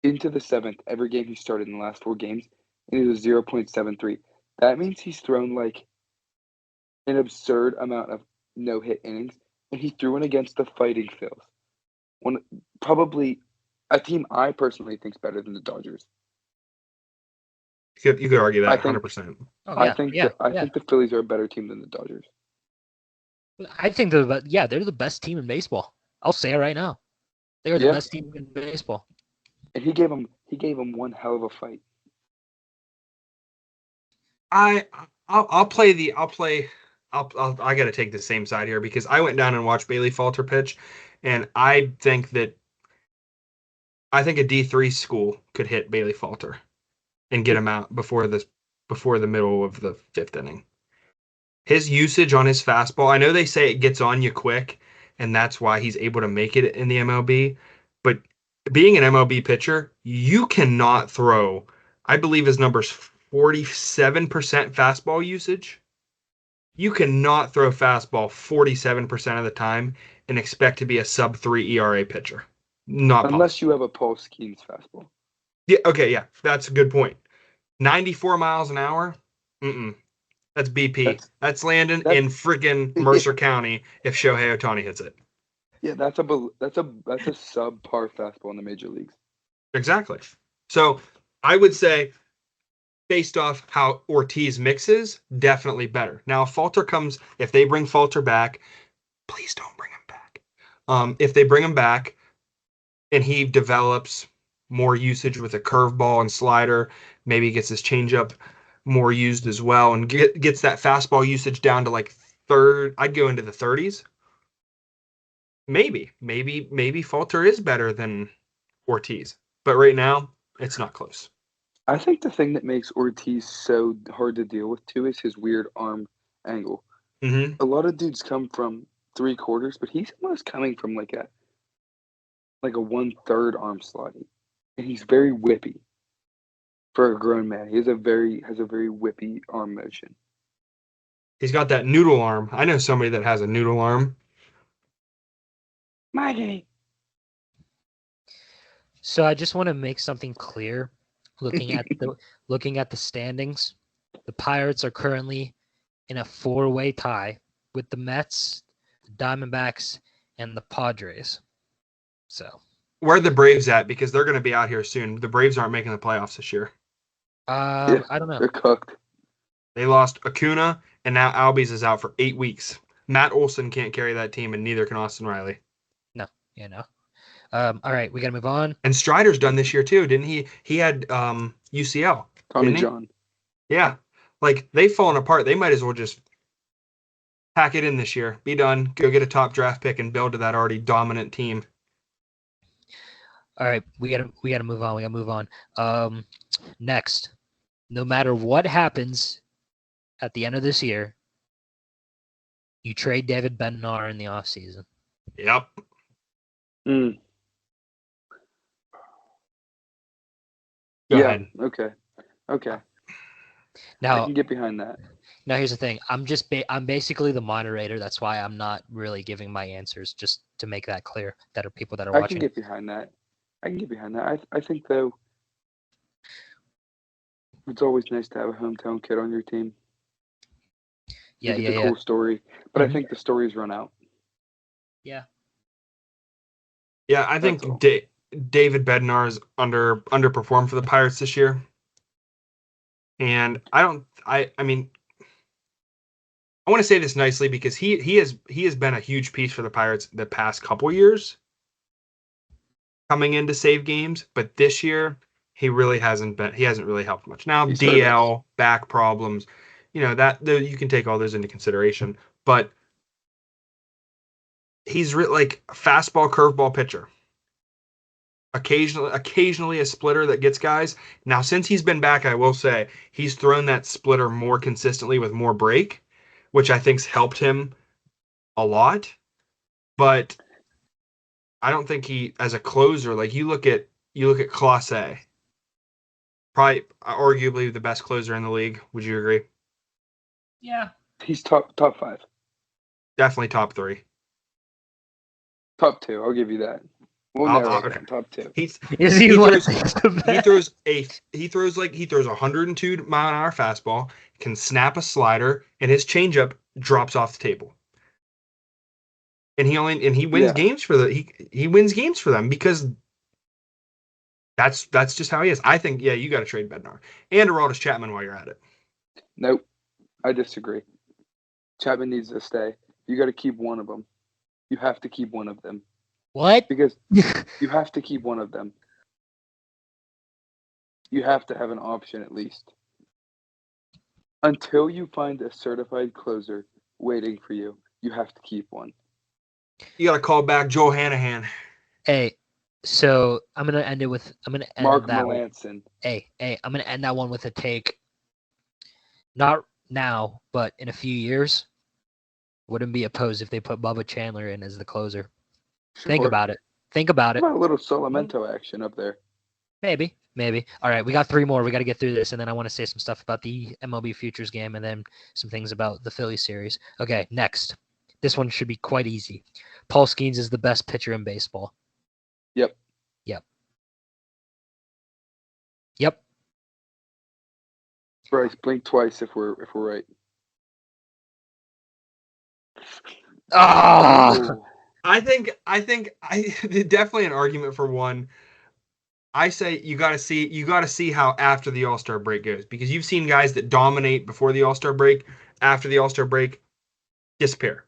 Speaker 3: into the 7th every game he started in the last 4 games, and it was 0.73. That means he's thrown like an absurd amount of no-hit innings, and he threw in against the Fighting Phils. Probably a team I personally think is better than the Dodgers.
Speaker 2: You could argue that
Speaker 3: I think-
Speaker 2: 100%.
Speaker 4: Oh,
Speaker 3: I think the Phillies are a better team than the Dodgers.
Speaker 4: I think they're the best team in baseball. I'll say it right now. They are the best team in baseball.
Speaker 3: And he gave him one hell of a fight.
Speaker 2: I gotta take the same side here because I went down and watched Bailey Falter pitch, and I think a D3 school could hit Bailey Falter and get him out before the middle of the 5th inning. His usage on his fastball, I know they say it gets on you quick, and that's why he's able to make it in the MLB, but being an MLB pitcher, you cannot throw, I believe his number's 47% fastball usage. You cannot throw fastball 47% of the time and expect to be a sub-3 ERA pitcher. Not
Speaker 3: unless
Speaker 2: possible.
Speaker 3: you have a Paul Skeens fastball.
Speaker 2: Yeah, okay, yeah, that's a good point. 94 miles an hour? That's BP. That's landing in freaking Mercer County if Shohei Ohtani hits it.
Speaker 3: Yeah, that's a subpar fastball in the major leagues.
Speaker 2: Exactly. So I would say, based off how Ortiz mixes, definitely better. Now, if they bring Falter back, please don't bring him back. If they bring him back and he develops more usage with a curveball and slider, maybe gets his changeup more used as well, and gets that fastball usage down to like third, I'd go into the 30s. Maybe Falter is better than Ortiz, but right now it's not close.
Speaker 3: I think the thing that makes Ortiz so hard to deal with too is his weird arm angle.
Speaker 2: Mm-hmm.
Speaker 3: A lot of dudes come from 3/4, but he's almost coming from like a 1/3 arm slot, and he's very whippy for a grown man. He has a very whippy arm motion.
Speaker 2: He's got that noodle arm. I know somebody that has a noodle arm.
Speaker 3: Maggie.
Speaker 4: So I just want to make something clear. Looking at the standings, the Pirates are currently in a 4-way tie with the Mets, the Diamondbacks, and the Padres. So
Speaker 2: where are the Braves at? Because they're going to be out here soon. The Braves aren't making the playoffs this year.
Speaker 4: I don't know.
Speaker 3: They're cooked.
Speaker 2: They lost Acuna, and now Albies is out for 8 weeks. Matt Olson can't carry that team, and neither can Austin Riley.
Speaker 4: No. All right, we got to move on.
Speaker 2: And Strider's done this year too, didn't he? He had UCL.
Speaker 3: Tommy John.
Speaker 2: Yeah. Like, they've fallen apart. They might as well just pack it in this year. Be done. Go get a top draft pick and build to that already dominant team.
Speaker 4: All right, we gotta move on. We gotta move on. Next, no matter what happens at the end of this year, you trade David Bednar in the offseason.
Speaker 2: Yep. Go ahead.
Speaker 3: Okay.
Speaker 4: Now
Speaker 3: I can get behind that.
Speaker 4: Now here's the thing. I'm basically the moderator. That's why I'm not really giving my answers, just to make that clear. That are people that are watching.
Speaker 3: I can get behind that. I think though, it's always nice to have a hometown kid on your team. It's a cool story, but I think the stories run out.
Speaker 4: Yeah.
Speaker 2: Yeah, I think David Bednar is underperformed for the Pirates this year. And I mean, I want to say this nicely because he has been a huge piece for the Pirates the past couple years coming in to save games, but this year he hasn't really helped much. Now DL, back problems, that you can take all those into consideration, but he's like a fastball curveball pitcher. Occasionally a splitter that gets guys. Now, since he's been back, I will say he's thrown that splitter more consistently with more break, which I think's helped him a lot. But I don't think he, as a closer, like you look at Clase, probably arguably the best closer in the league. Would you agree?
Speaker 4: Yeah.
Speaker 3: He's top 5.
Speaker 2: Definitely top 3.
Speaker 3: Top 2. I'll give you that. We'll narrow it down. Top 2.
Speaker 2: He's
Speaker 4: Is he,
Speaker 2: he
Speaker 4: what
Speaker 2: throws,
Speaker 4: I think's the best?
Speaker 2: he throws 102-mile-an-hour fastball, can snap a slider, and his changeup drops off the table. And he wins games for he wins games for them because that's just how he is. I think you got to trade Bednar and Aroldis Chapman while you're at it.
Speaker 3: Nope, I disagree. Chapman needs to stay. You got to keep one of them. You have to keep one of them.
Speaker 4: What?
Speaker 3: Because you have to keep one of them. You have to have an option at least. Until you find a certified closer waiting for you, you have to keep one.
Speaker 2: You got to call back Joel Hanahan.
Speaker 4: Hey, so I'm gonna end
Speaker 3: Mark
Speaker 4: that
Speaker 3: Melanson.
Speaker 4: Hey, I'm gonna end that one with a take. Not now, but in a few years, wouldn't be opposed if they put Bubba Chandler in as the closer.
Speaker 3: Sure.
Speaker 4: Think about it. Think about it.
Speaker 3: What about a little Solamento action up there?
Speaker 4: Maybe. All right, we got 3 more. We got to get through this, and then I want to say some stuff about the MLB Futures game, and then some things about the Phillies series. Okay, next. This one should be quite easy. Paul Skeens is the best pitcher in baseball. Yep.
Speaker 3: Bryce, blink twice if we're right.
Speaker 4: Oh!
Speaker 2: I think definitely an argument for one. I say you got to see how after the All-Star break goes, because you've seen guys that dominate before the All-Star break, after the All-Star break disappear.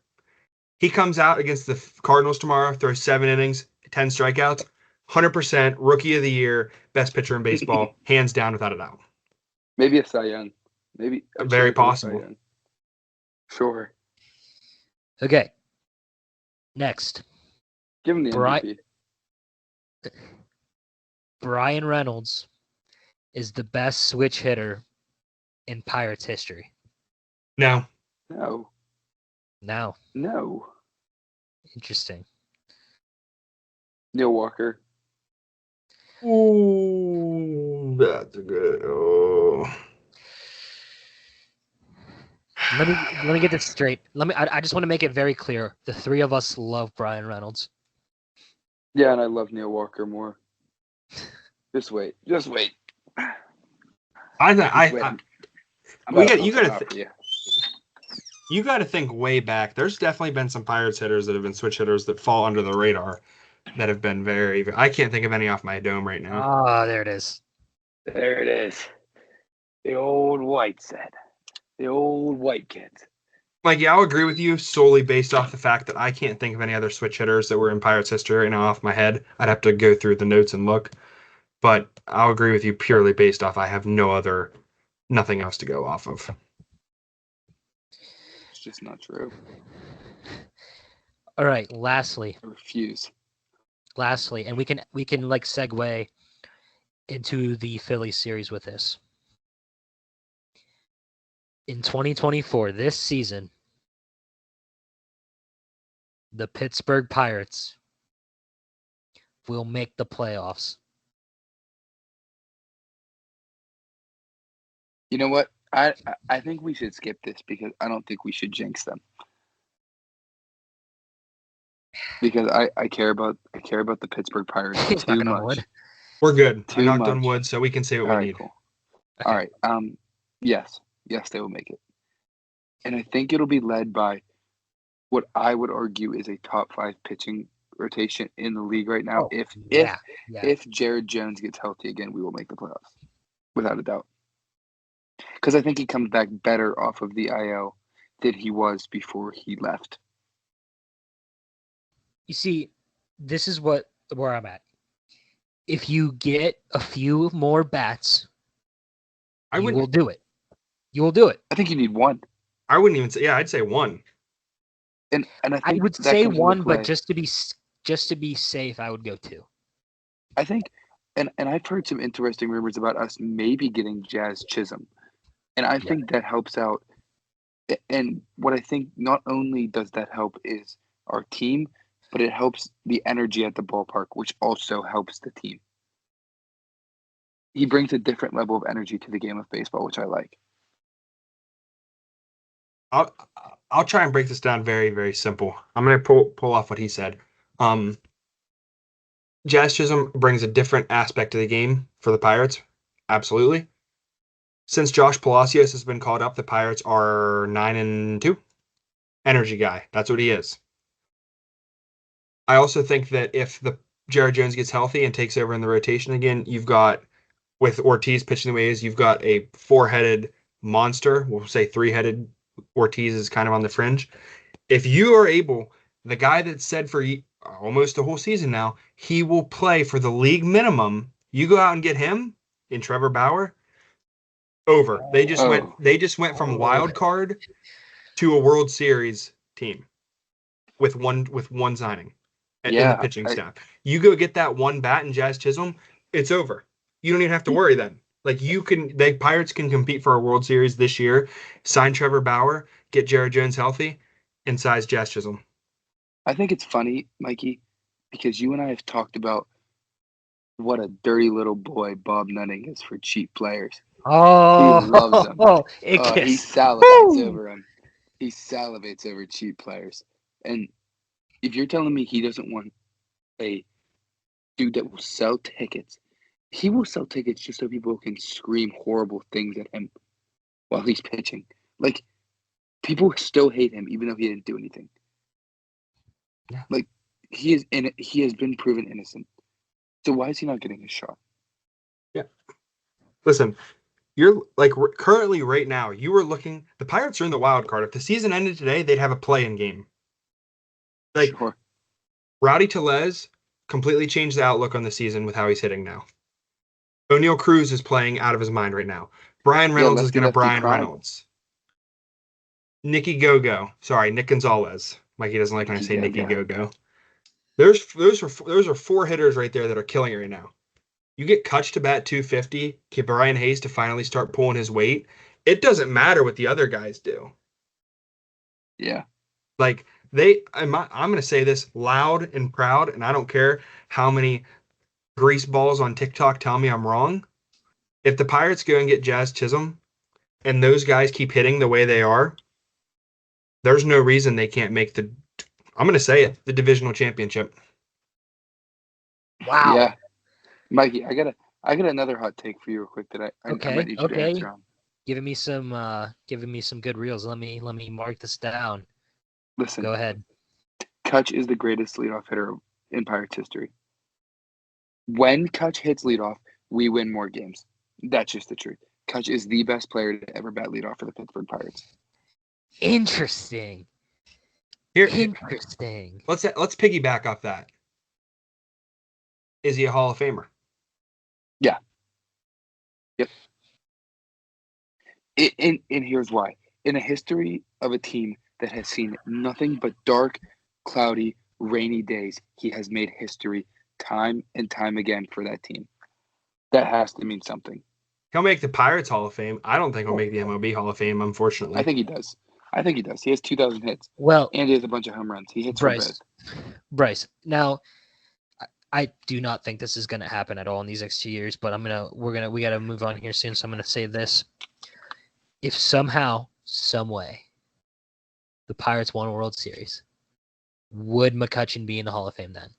Speaker 2: He comes out against the Cardinals tomorrow, throws 7 innings, 10 strikeouts, 100% rookie of the year, best pitcher in baseball, hands down without a doubt.
Speaker 3: Maybe a Cy Young. Maybe a
Speaker 2: Very
Speaker 3: chance at a Cy
Speaker 2: possible.
Speaker 3: Young. Sure.
Speaker 4: Okay. Next.
Speaker 3: Give him the MVP.
Speaker 4: Brian Reynolds is the best switch hitter in Pirates history.
Speaker 2: No.
Speaker 4: Now.
Speaker 3: No.
Speaker 4: Interesting.
Speaker 3: Neil Walker.
Speaker 2: Ooh, that's a good. Oh.
Speaker 4: Let me get this straight. I just want to make it very clear. The 3 of us love Brian Reynolds.
Speaker 3: Yeah, and I love Neil Walker more. Just wait.
Speaker 2: You got to think way back. There's definitely been some Pirates hitters that have been switch hitters that fall under the radar that have been very. I can't think of any off my dome right now.
Speaker 4: Ah, there it is.
Speaker 3: There it is. The old white set. The old white kids.
Speaker 2: Like, I'll agree with you solely based off the fact that I can't think of any other switch hitters that were in Pirates history right now off my head. I'd have to go through the notes and look. But I'll agree with you purely based off I have nothing else to go off of.
Speaker 3: It's just not true.
Speaker 4: All right, lastly,
Speaker 3: I refuse.
Speaker 4: and we can like segue into the Phillies series with this. In 2024, this season, the Pittsburgh Pirates will make the playoffs.
Speaker 3: You know what? I think we should skip this because I don't think we should jinx them. Because I care about the Pittsburgh Pirates too much.
Speaker 2: We're good.
Speaker 3: Too
Speaker 2: I knocked
Speaker 3: much.
Speaker 2: on wood, so we can say what we need.
Speaker 3: Cool.
Speaker 4: Okay.
Speaker 3: All right. Yes, they will make it. And I think it'll be led by what I would argue is a top 5 pitching rotation in the league right now. If Jared Jones gets healthy again, we will make the playoffs. Without a doubt. Because I think he comes back better off of the IL than he was before he left.
Speaker 4: You see, this is where I'm at. If you get a few more bats, you will do it. You will do it.
Speaker 3: I think you need one.
Speaker 2: I wouldn't even say. Yeah, I'd say one.
Speaker 3: And I
Speaker 4: would say one, but just to be safe, I would go 2.
Speaker 3: I think, and I've heard some interesting rumors about us maybe getting Jazz Chisholm, and I think that helps out And what I think not only does that help is our team, but it helps the energy at the ballpark, which also helps the team. He brings a different level of energy to the game of baseball, which I like.
Speaker 2: I'll try and break this down very, very simple. I'm gonna pull off what he said. Jazz Chisholm brings a different aspect to the game for the Pirates. Absolutely. Since Josh Palacios has been called up, the Pirates are 9-2. Energy guy. That's what he is. I also think that if the Jared Jones gets healthy and takes over in the rotation again, you've got, with Ortiz pitching the way he is, you've got a four-headed monster. We'll say three-headed. Ortiz is kind of on the fringe. If you are able, the guy that said for almost the whole season now, he will play for the league minimum. You go out and get him in Trevor Bauer. Over. They just went from wild card to a World Series team with one signing in the pitching staff. You go get that one bat in Jazz Chisholm, it's over. You don't even have to worry then. Like the Pirates can compete for a World Series this year, sign Trevor Bauer, get Jared Jones healthy, and size Jazz Chisholm.
Speaker 3: I think it's funny, Mikey, because you and I have talked about what a dirty little boy Bob Nutting is for cheap players.
Speaker 4: Oh,
Speaker 3: he loves them. He salivates over them. He salivates over cheap players. And if you're telling me he doesn't want a dude that will sell tickets, he will sell tickets just so people can scream horrible things at him while he's pitching. Like, people still hate him even though he didn't do anything.
Speaker 2: Yeah.
Speaker 3: Like, he has been proven innocent. So why is he not getting his shot?
Speaker 2: Yeah. Listen, you're like currently right now, you were looking, the Pirates are in the wild card. If the season ended today, they'd have a play-in game. Like,
Speaker 3: Sure.
Speaker 2: Rowdy Tellez completely changed the outlook on the season with how he's hitting now. O'Neal Cruz is playing out of his mind right now. Brian Reynolds is going to Brian Reynolds. Nick Gonzalez. Mikey doesn't like when I say Nicky Go-Go. Those are four hitters right there that are killing it right now. You get Kutch to bat 250, get Brian Hayes to finally start pulling his weight. It doesn't matter what the other guys do.
Speaker 3: Yeah.
Speaker 2: Like, I'm going to say this loud and proud, and I don't care how many grease balls on TikTok tell me I'm wrong. If the Pirates go and get Jazz Chisholm and those guys keep hitting the way they are, there's no reason they can't make I'm going to say it, the divisional championship.
Speaker 4: Wow.
Speaker 3: Yeah. Mikey, I got another hot take for you real quick that I might need you to answer on.
Speaker 4: Giving me some good reels. Let me mark this down.
Speaker 3: Listen.
Speaker 4: Go ahead.
Speaker 3: Kutch is the greatest leadoff hitter in Pirates history. When Kutch hits leadoff, we win more games. That's just the truth. Kutch is the best player to ever bat leadoff for the Pittsburgh Pirates.
Speaker 4: Interesting. Interesting.
Speaker 2: Let's piggyback off that. Is he a Hall of Famer?
Speaker 3: Yeah. Yep. And here's why. In a history of a team that has seen nothing but dark, cloudy, rainy days, he has made history time and time again for that team. That has to mean something.
Speaker 2: He'll make the Pirates Hall of Fame. I don't think he'll make the MLB Hall of Fame, unfortunately.
Speaker 3: I think he does. He has 2,000 hits.
Speaker 4: Well,
Speaker 3: and he has a bunch of home runs. He hits for both.
Speaker 4: Bryce. Now, I do not think this is going to happen at all in these next 2 years, but we got to move on here soon. So I'm going to say this: if somehow, some way, the Pirates won a World Series, would McCutchen be in the Hall of Fame then?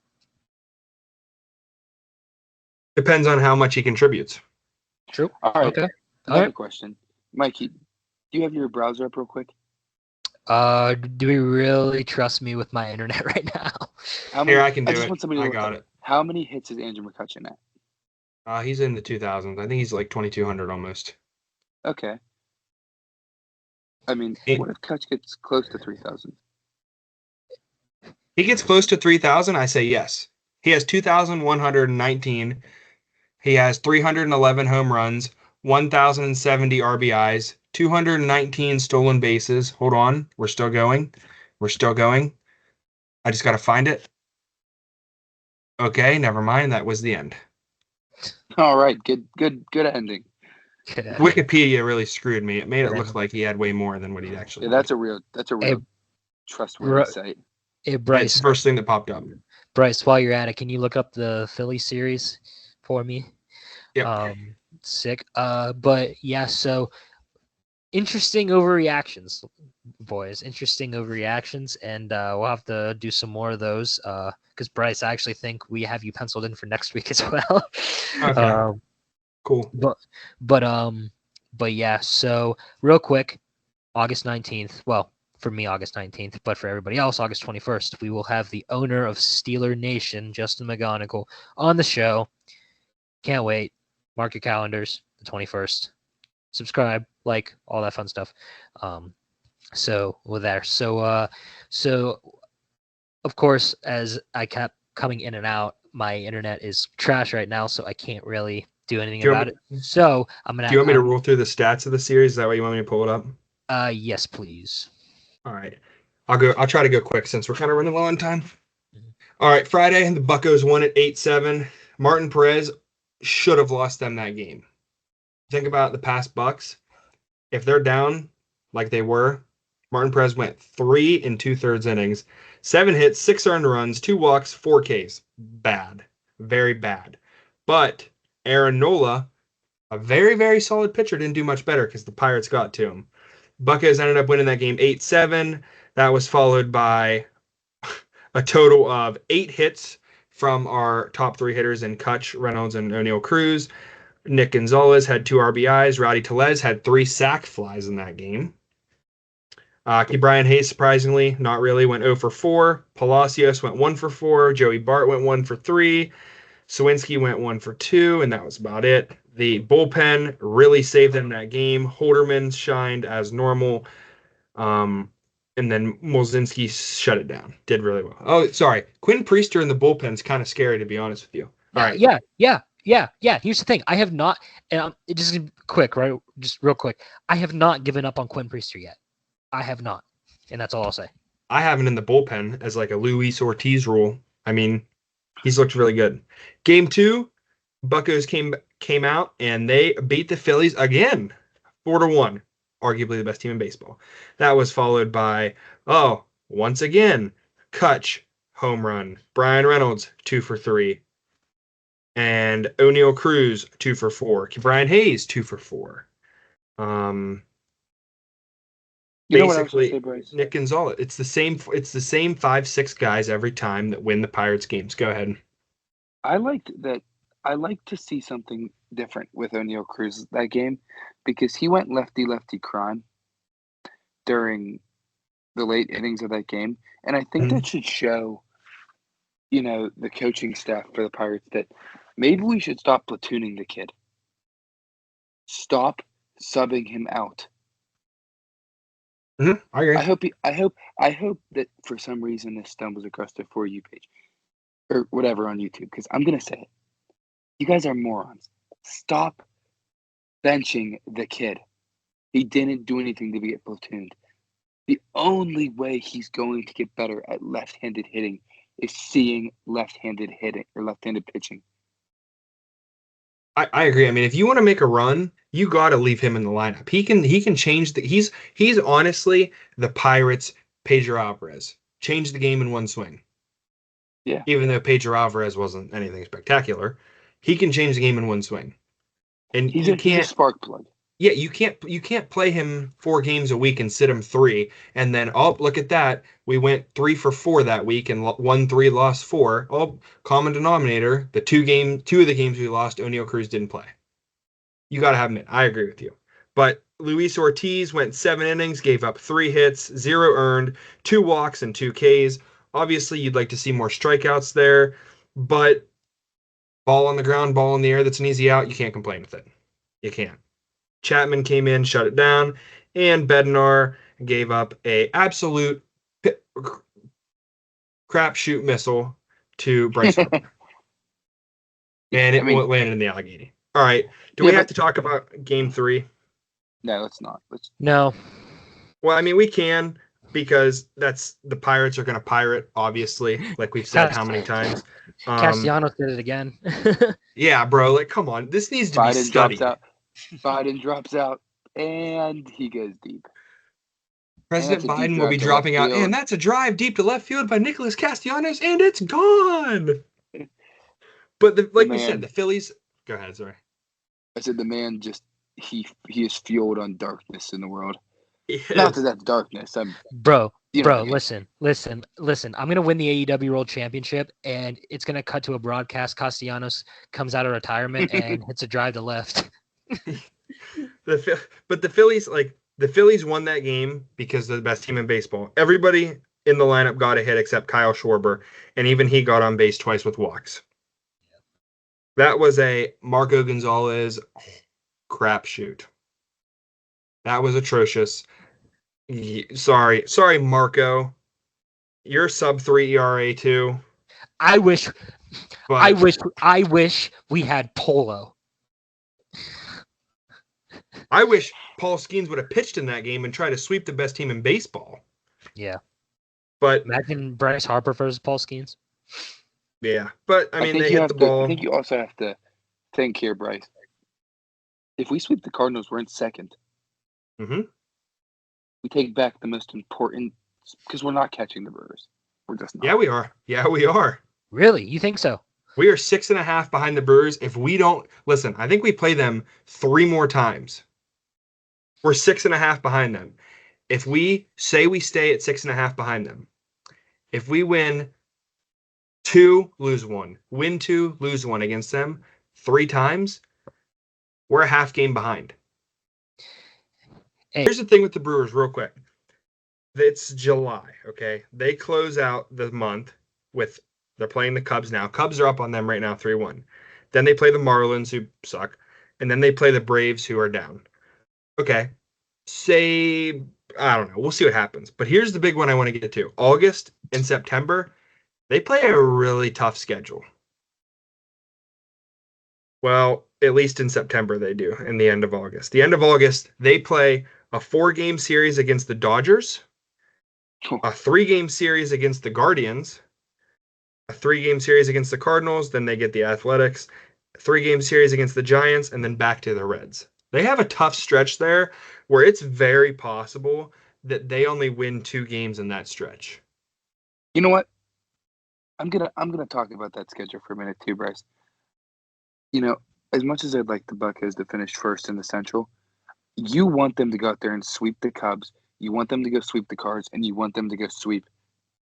Speaker 2: Depends on how much he contributes.
Speaker 4: True.
Speaker 3: All right.
Speaker 4: Okay.
Speaker 3: Another question, Mikey. Do you have your browser up real quick?
Speaker 4: Do we really trust me with my internet right now?
Speaker 2: Here, I can do it.
Speaker 3: Want somebody to
Speaker 2: I got it.
Speaker 3: How many hits is Andrew McCutchen at?
Speaker 2: He's in the 2000s. I think he's like 2,200 almost.
Speaker 3: Okay. I mean, what if Kutch gets close to 3,000?
Speaker 2: He gets close to 3,000, I say yes. He has 2,119. He has 311 home runs, 1,070 RBIs, 219 stolen bases. Hold on. We're still going. I just got to find it. Okay, never mind. That was the end.
Speaker 3: All right. Good ending.
Speaker 2: Wikipedia really screwed me. It made it look like he had way more than what he actually.
Speaker 3: Yeah, that's a real trustworthy site.
Speaker 4: Hey,
Speaker 2: It's
Speaker 4: Bryce.
Speaker 2: the first thing that popped up.
Speaker 4: Bryce, while you're at it, can you look up the Philly series for me?
Speaker 2: Yep.
Speaker 4: Sick. But yeah, so interesting overreactions, boys. Interesting overreactions, and we'll have to do some more of those. Because Bryce, I actually think we have you penciled in for next week as well.
Speaker 2: Okay. Cool.
Speaker 4: But yeah. So real quick, August 19th. Well, for me, August 19th, but for everybody else, August 21st, we will have the owner of Steeler Nation, Justin McGonigal, on the show. Can't wait. Mark your calendars, the 21st. Subscribe, like, all that fun stuff. So we're there. So of course, as I kept coming in and out, my internet is trash right now, so I can't really do anything about it. So I'm gonna.
Speaker 2: Do you want me to roll through the stats of the series? Is that way you want me to pull it up?
Speaker 4: Yes, please.
Speaker 2: All right. I'll try to go quick since we're kind of running low on time. All right, Friday, the Buccos won at 8-7. Martin Perez should have lost them that game. Think about the past Bucks. If they're down like they were, Martin Perez went 3 2/3 innings, 7 hits, 6 earned runs, 2 walks, 4 Ks. Bad. Very bad. But Aaron Nola, a very, very solid pitcher, didn't do much better because the Pirates got to him. Buccos ended up winning that game 8-7. That was followed by a total of 8 hits from our top 3 hitters in Kutch, Reynolds, and O'Neill Cruz. Nick Gonzalez had 2 RBIs. Rowdy Tellez had 3 sac flies in that game. Brian Hayes, surprisingly, not really, went 0 for 4. Palacios went 1 for 4. Joey Bart went 1 for 3. Sawinski went 1 for 2, and that was about it. The bullpen really saved them that game. Holderman shined as normal. And then Molzinski shut it down. Did really well. Oh, sorry. Quinn Priester in the bullpen is kind of scary, to be honest with you. All right.
Speaker 4: Yeah. Here's the thing. I have not, and just quick, right? Just real quick. I have not given up on Quinn Priester yet. I have not. And that's all I'll say.
Speaker 2: I have him in the bullpen as like a Luis Ortiz rule. I mean, he's looked really good. Game 2, Buccos came out and they beat the Phillies again, 4-1. Arguably the best team in baseball. That was followed by, once again, Kutch, home run. Brian Reynolds, 2 for 3. And O'Neill Cruz, 2 for 4. Brian Hayes, 2 for 4. Basically, Nick Gonzalez. It's the same 5-6 guys every time that win the Pirates games. Go ahead.
Speaker 3: I like to see something different with O'Neill Cruz that game because he went lefty crime during the late innings of that game, and I think that should show, the coaching staff for the Pirates that maybe we should stop platooning the kid. Stop subbing him out.
Speaker 2: I agree.
Speaker 3: I hope that for some reason this stumbles across the For You page or whatever on YouTube, because I'm gonna say it. You guys are morons. Stop benching the kid. He didn't do anything to get platooned. The only way he's going to get better at left-handed hitting is seeing left-handed hitting or left-handed pitching.
Speaker 2: I agree. I mean, if you want to make a run, you got to leave him in the lineup. He can change he's honestly the Pirates' Pedro Alvarez. Changed the game in one swing.
Speaker 3: Yeah.
Speaker 2: Even though Pedro Alvarez wasn't anything spectacular, he can change the game in one swing. And
Speaker 3: he's a spark plug.
Speaker 2: Yeah, you can't play him 4 games a week and sit him 3, and then look at that. We went 3 for 4 that week and won 3, lost 4. Common denominator. The 2 of the games we lost, O'Neill Cruz didn't play. You got to have him. I agree with you. But Luis Ortiz went 7 innings, gave up 3 hits, 0 earned, 2 walks, and 2 Ks. Obviously, you'd like to see more strikeouts there, but ball on the ground, ball in the air, that's an easy out. You can't complain with it. You can't. Chapman came in, shut it down, and Bednar gave up a absolute crapshoot missile to Bryce Harper. And it landed in the Allegheny. All right. Do we have to talk about Game 3?
Speaker 3: No, let's not.
Speaker 4: No.
Speaker 2: Well, I mean, we can, because that's the Pirates are going to pirate, obviously, like we've said how many times.
Speaker 4: Castellanos did it again.
Speaker 2: Yeah, bro. Like, come on. This needs to be studied.
Speaker 3: Biden drops out, and he goes deep.
Speaker 2: President
Speaker 3: that's a deep
Speaker 2: Biden will be
Speaker 3: drive to left
Speaker 2: dropping out,
Speaker 3: field.
Speaker 2: and that's a drive deep to left field by Nicholas Castellanos, and it's gone. But like we said, the Phillies. Go ahead, sorry.
Speaker 3: I said the man just he is fueled on darkness in the world.
Speaker 2: Yes.
Speaker 3: Not that that's darkness.
Speaker 4: Bro,
Speaker 3: You know,
Speaker 4: listen. I'm gonna win the AEW World Championship, and it's gonna cut to a broadcast. Castellanos comes out of retirement and hits a drive to left.
Speaker 2: But the Phillies won that game because they're the best team in baseball. Everybody in the lineup got a hit except Kyle Schwarber, and even he got on base twice with walks. That was a Marco Gonzalez crapshoot. That was atrocious. Sorry, Marco. You're sub-3 ERA too.
Speaker 4: I wish we had Polo.
Speaker 2: I wish Paul Skeens would have pitched in that game and tried to sweep the best team in baseball.
Speaker 4: Yeah.
Speaker 2: But
Speaker 4: imagine Bryce Harper versus Paul Skeens.
Speaker 2: Yeah, but I mean, they hit the ball.
Speaker 3: I think you also have to think here, Bryce. If we sweep the Cardinals, we're in second.
Speaker 2: Mm-hmm.
Speaker 3: We take back the most important because we're not catching the Brewers. We're just not.
Speaker 2: Yeah, we are. Yeah, we are.
Speaker 4: Really? You think so?
Speaker 2: We are 6.5 behind the Brewers. If we don't listen, I think we play them 3 more times. We're 6.5 behind them. If we say we stay at 6.5 behind them, if we win 2, lose 1, win 2, lose 1 against them 3 times, we're a half game behind.
Speaker 4: Hey.
Speaker 2: Here's the thing with the Brewers, real quick. It's July, okay? They close out the month with they're playing the Cubs now. Cubs are up on them right now, 3-1. Then they play the Marlins, who suck, and then they play the Braves, who are down. Okay, say I don't know. We'll see what happens. But here's the big one I want to get to: August and September. They play a really tough schedule. Well, at least in September they do, in the end of August. The end of August, they play a 4-game series against the Dodgers, a 3-game series against the Guardians, a 3-game series against the Cardinals, then they get the Athletics, a 3-game series against the Giants, and then back to the Reds. They have a tough stretch there where it's very possible that they only win 2 games in that stretch.
Speaker 3: You know what? I'm gonna talk about that schedule for a minute too, Bryce. You know, as much as I'd like the Buccos to finish first in the Central, you want them to go out there and sweep the Cubs. You want them to go sweep the Cards, and you want them to go sweep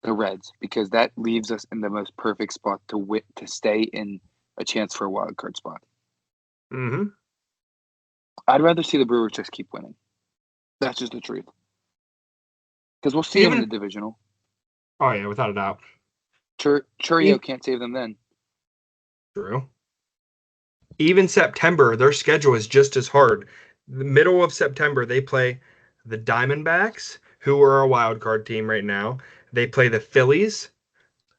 Speaker 3: the Reds, because that leaves us in the most perfect spot to stay in a chance for a wild card spot.
Speaker 2: Mm-hmm.
Speaker 3: I'd rather see the Brewers just keep winning. That's just the truth. Because we'll see them in the divisional.
Speaker 2: Oh, yeah, without a doubt.
Speaker 3: Churio can't save them then.
Speaker 2: True. Even September, their schedule is just as hard. The middle of September, they play the Diamondbacks, who are a wild card team right now. They play the Phillies,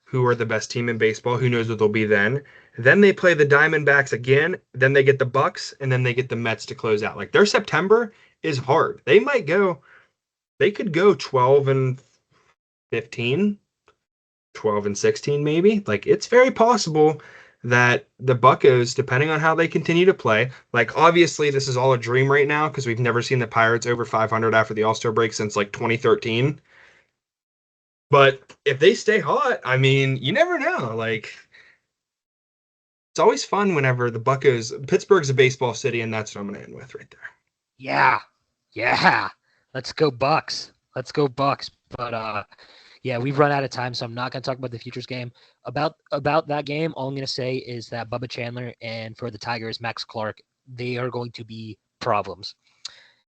Speaker 2: who are the best team in baseball. Who knows what they'll be then? Then they play the Diamondbacks again. Then they get the Bucks, and then they get the Mets to close out. Like, their September is hard. They could go 12-15, 12-16 maybe. Like, it's very possible that the Buccos, depending on how they continue to play, like, obviously this is all a dream right now because we've never seen the Pirates over 500 after the All-Star break since like 2013. But if they stay hot, I mean, you never know. Like, it's always fun whenever the Buccos, Pittsburgh's a baseball city, and that's what I'm going to end with right there.
Speaker 4: Yeah. Let's go Bucks. But yeah, we've run out of time, so I'm not going to talk about the Futures game. About that game, all I'm going to say is that Bubba Chandler and for the Tigers, Max Clark, they are going to be problems.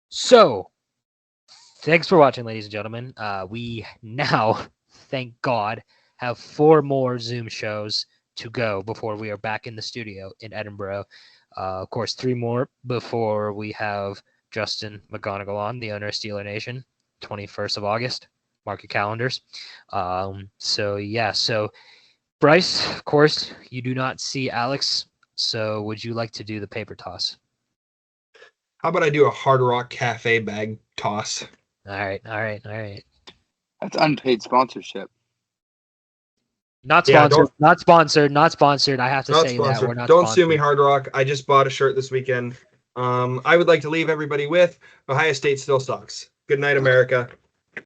Speaker 4: So, thanks for watching, ladies and gentlemen. We now, thank God, have 4 more Zoom shows to go before we are back in the studio in Edinburgh. Of course, 3 more before we have Justin McGonigal on, the owner of Steeler Nation, 21st of August. Mark your calendars. So Bryce, of course, you do not see Alex. So would you like to do the paper toss?
Speaker 2: How about I do a Hard Rock Cafe bag toss?
Speaker 4: All right.
Speaker 3: That's unpaid sponsorship.
Speaker 4: Not sponsored. Not sponsored. I have to say
Speaker 2: sponsored.
Speaker 4: that we're not
Speaker 2: Don't
Speaker 4: sponsored.
Speaker 2: sue me, Hard Rock. I just bought a shirt this weekend. I would like to leave everybody with Ohio State still sucks. Good night, America.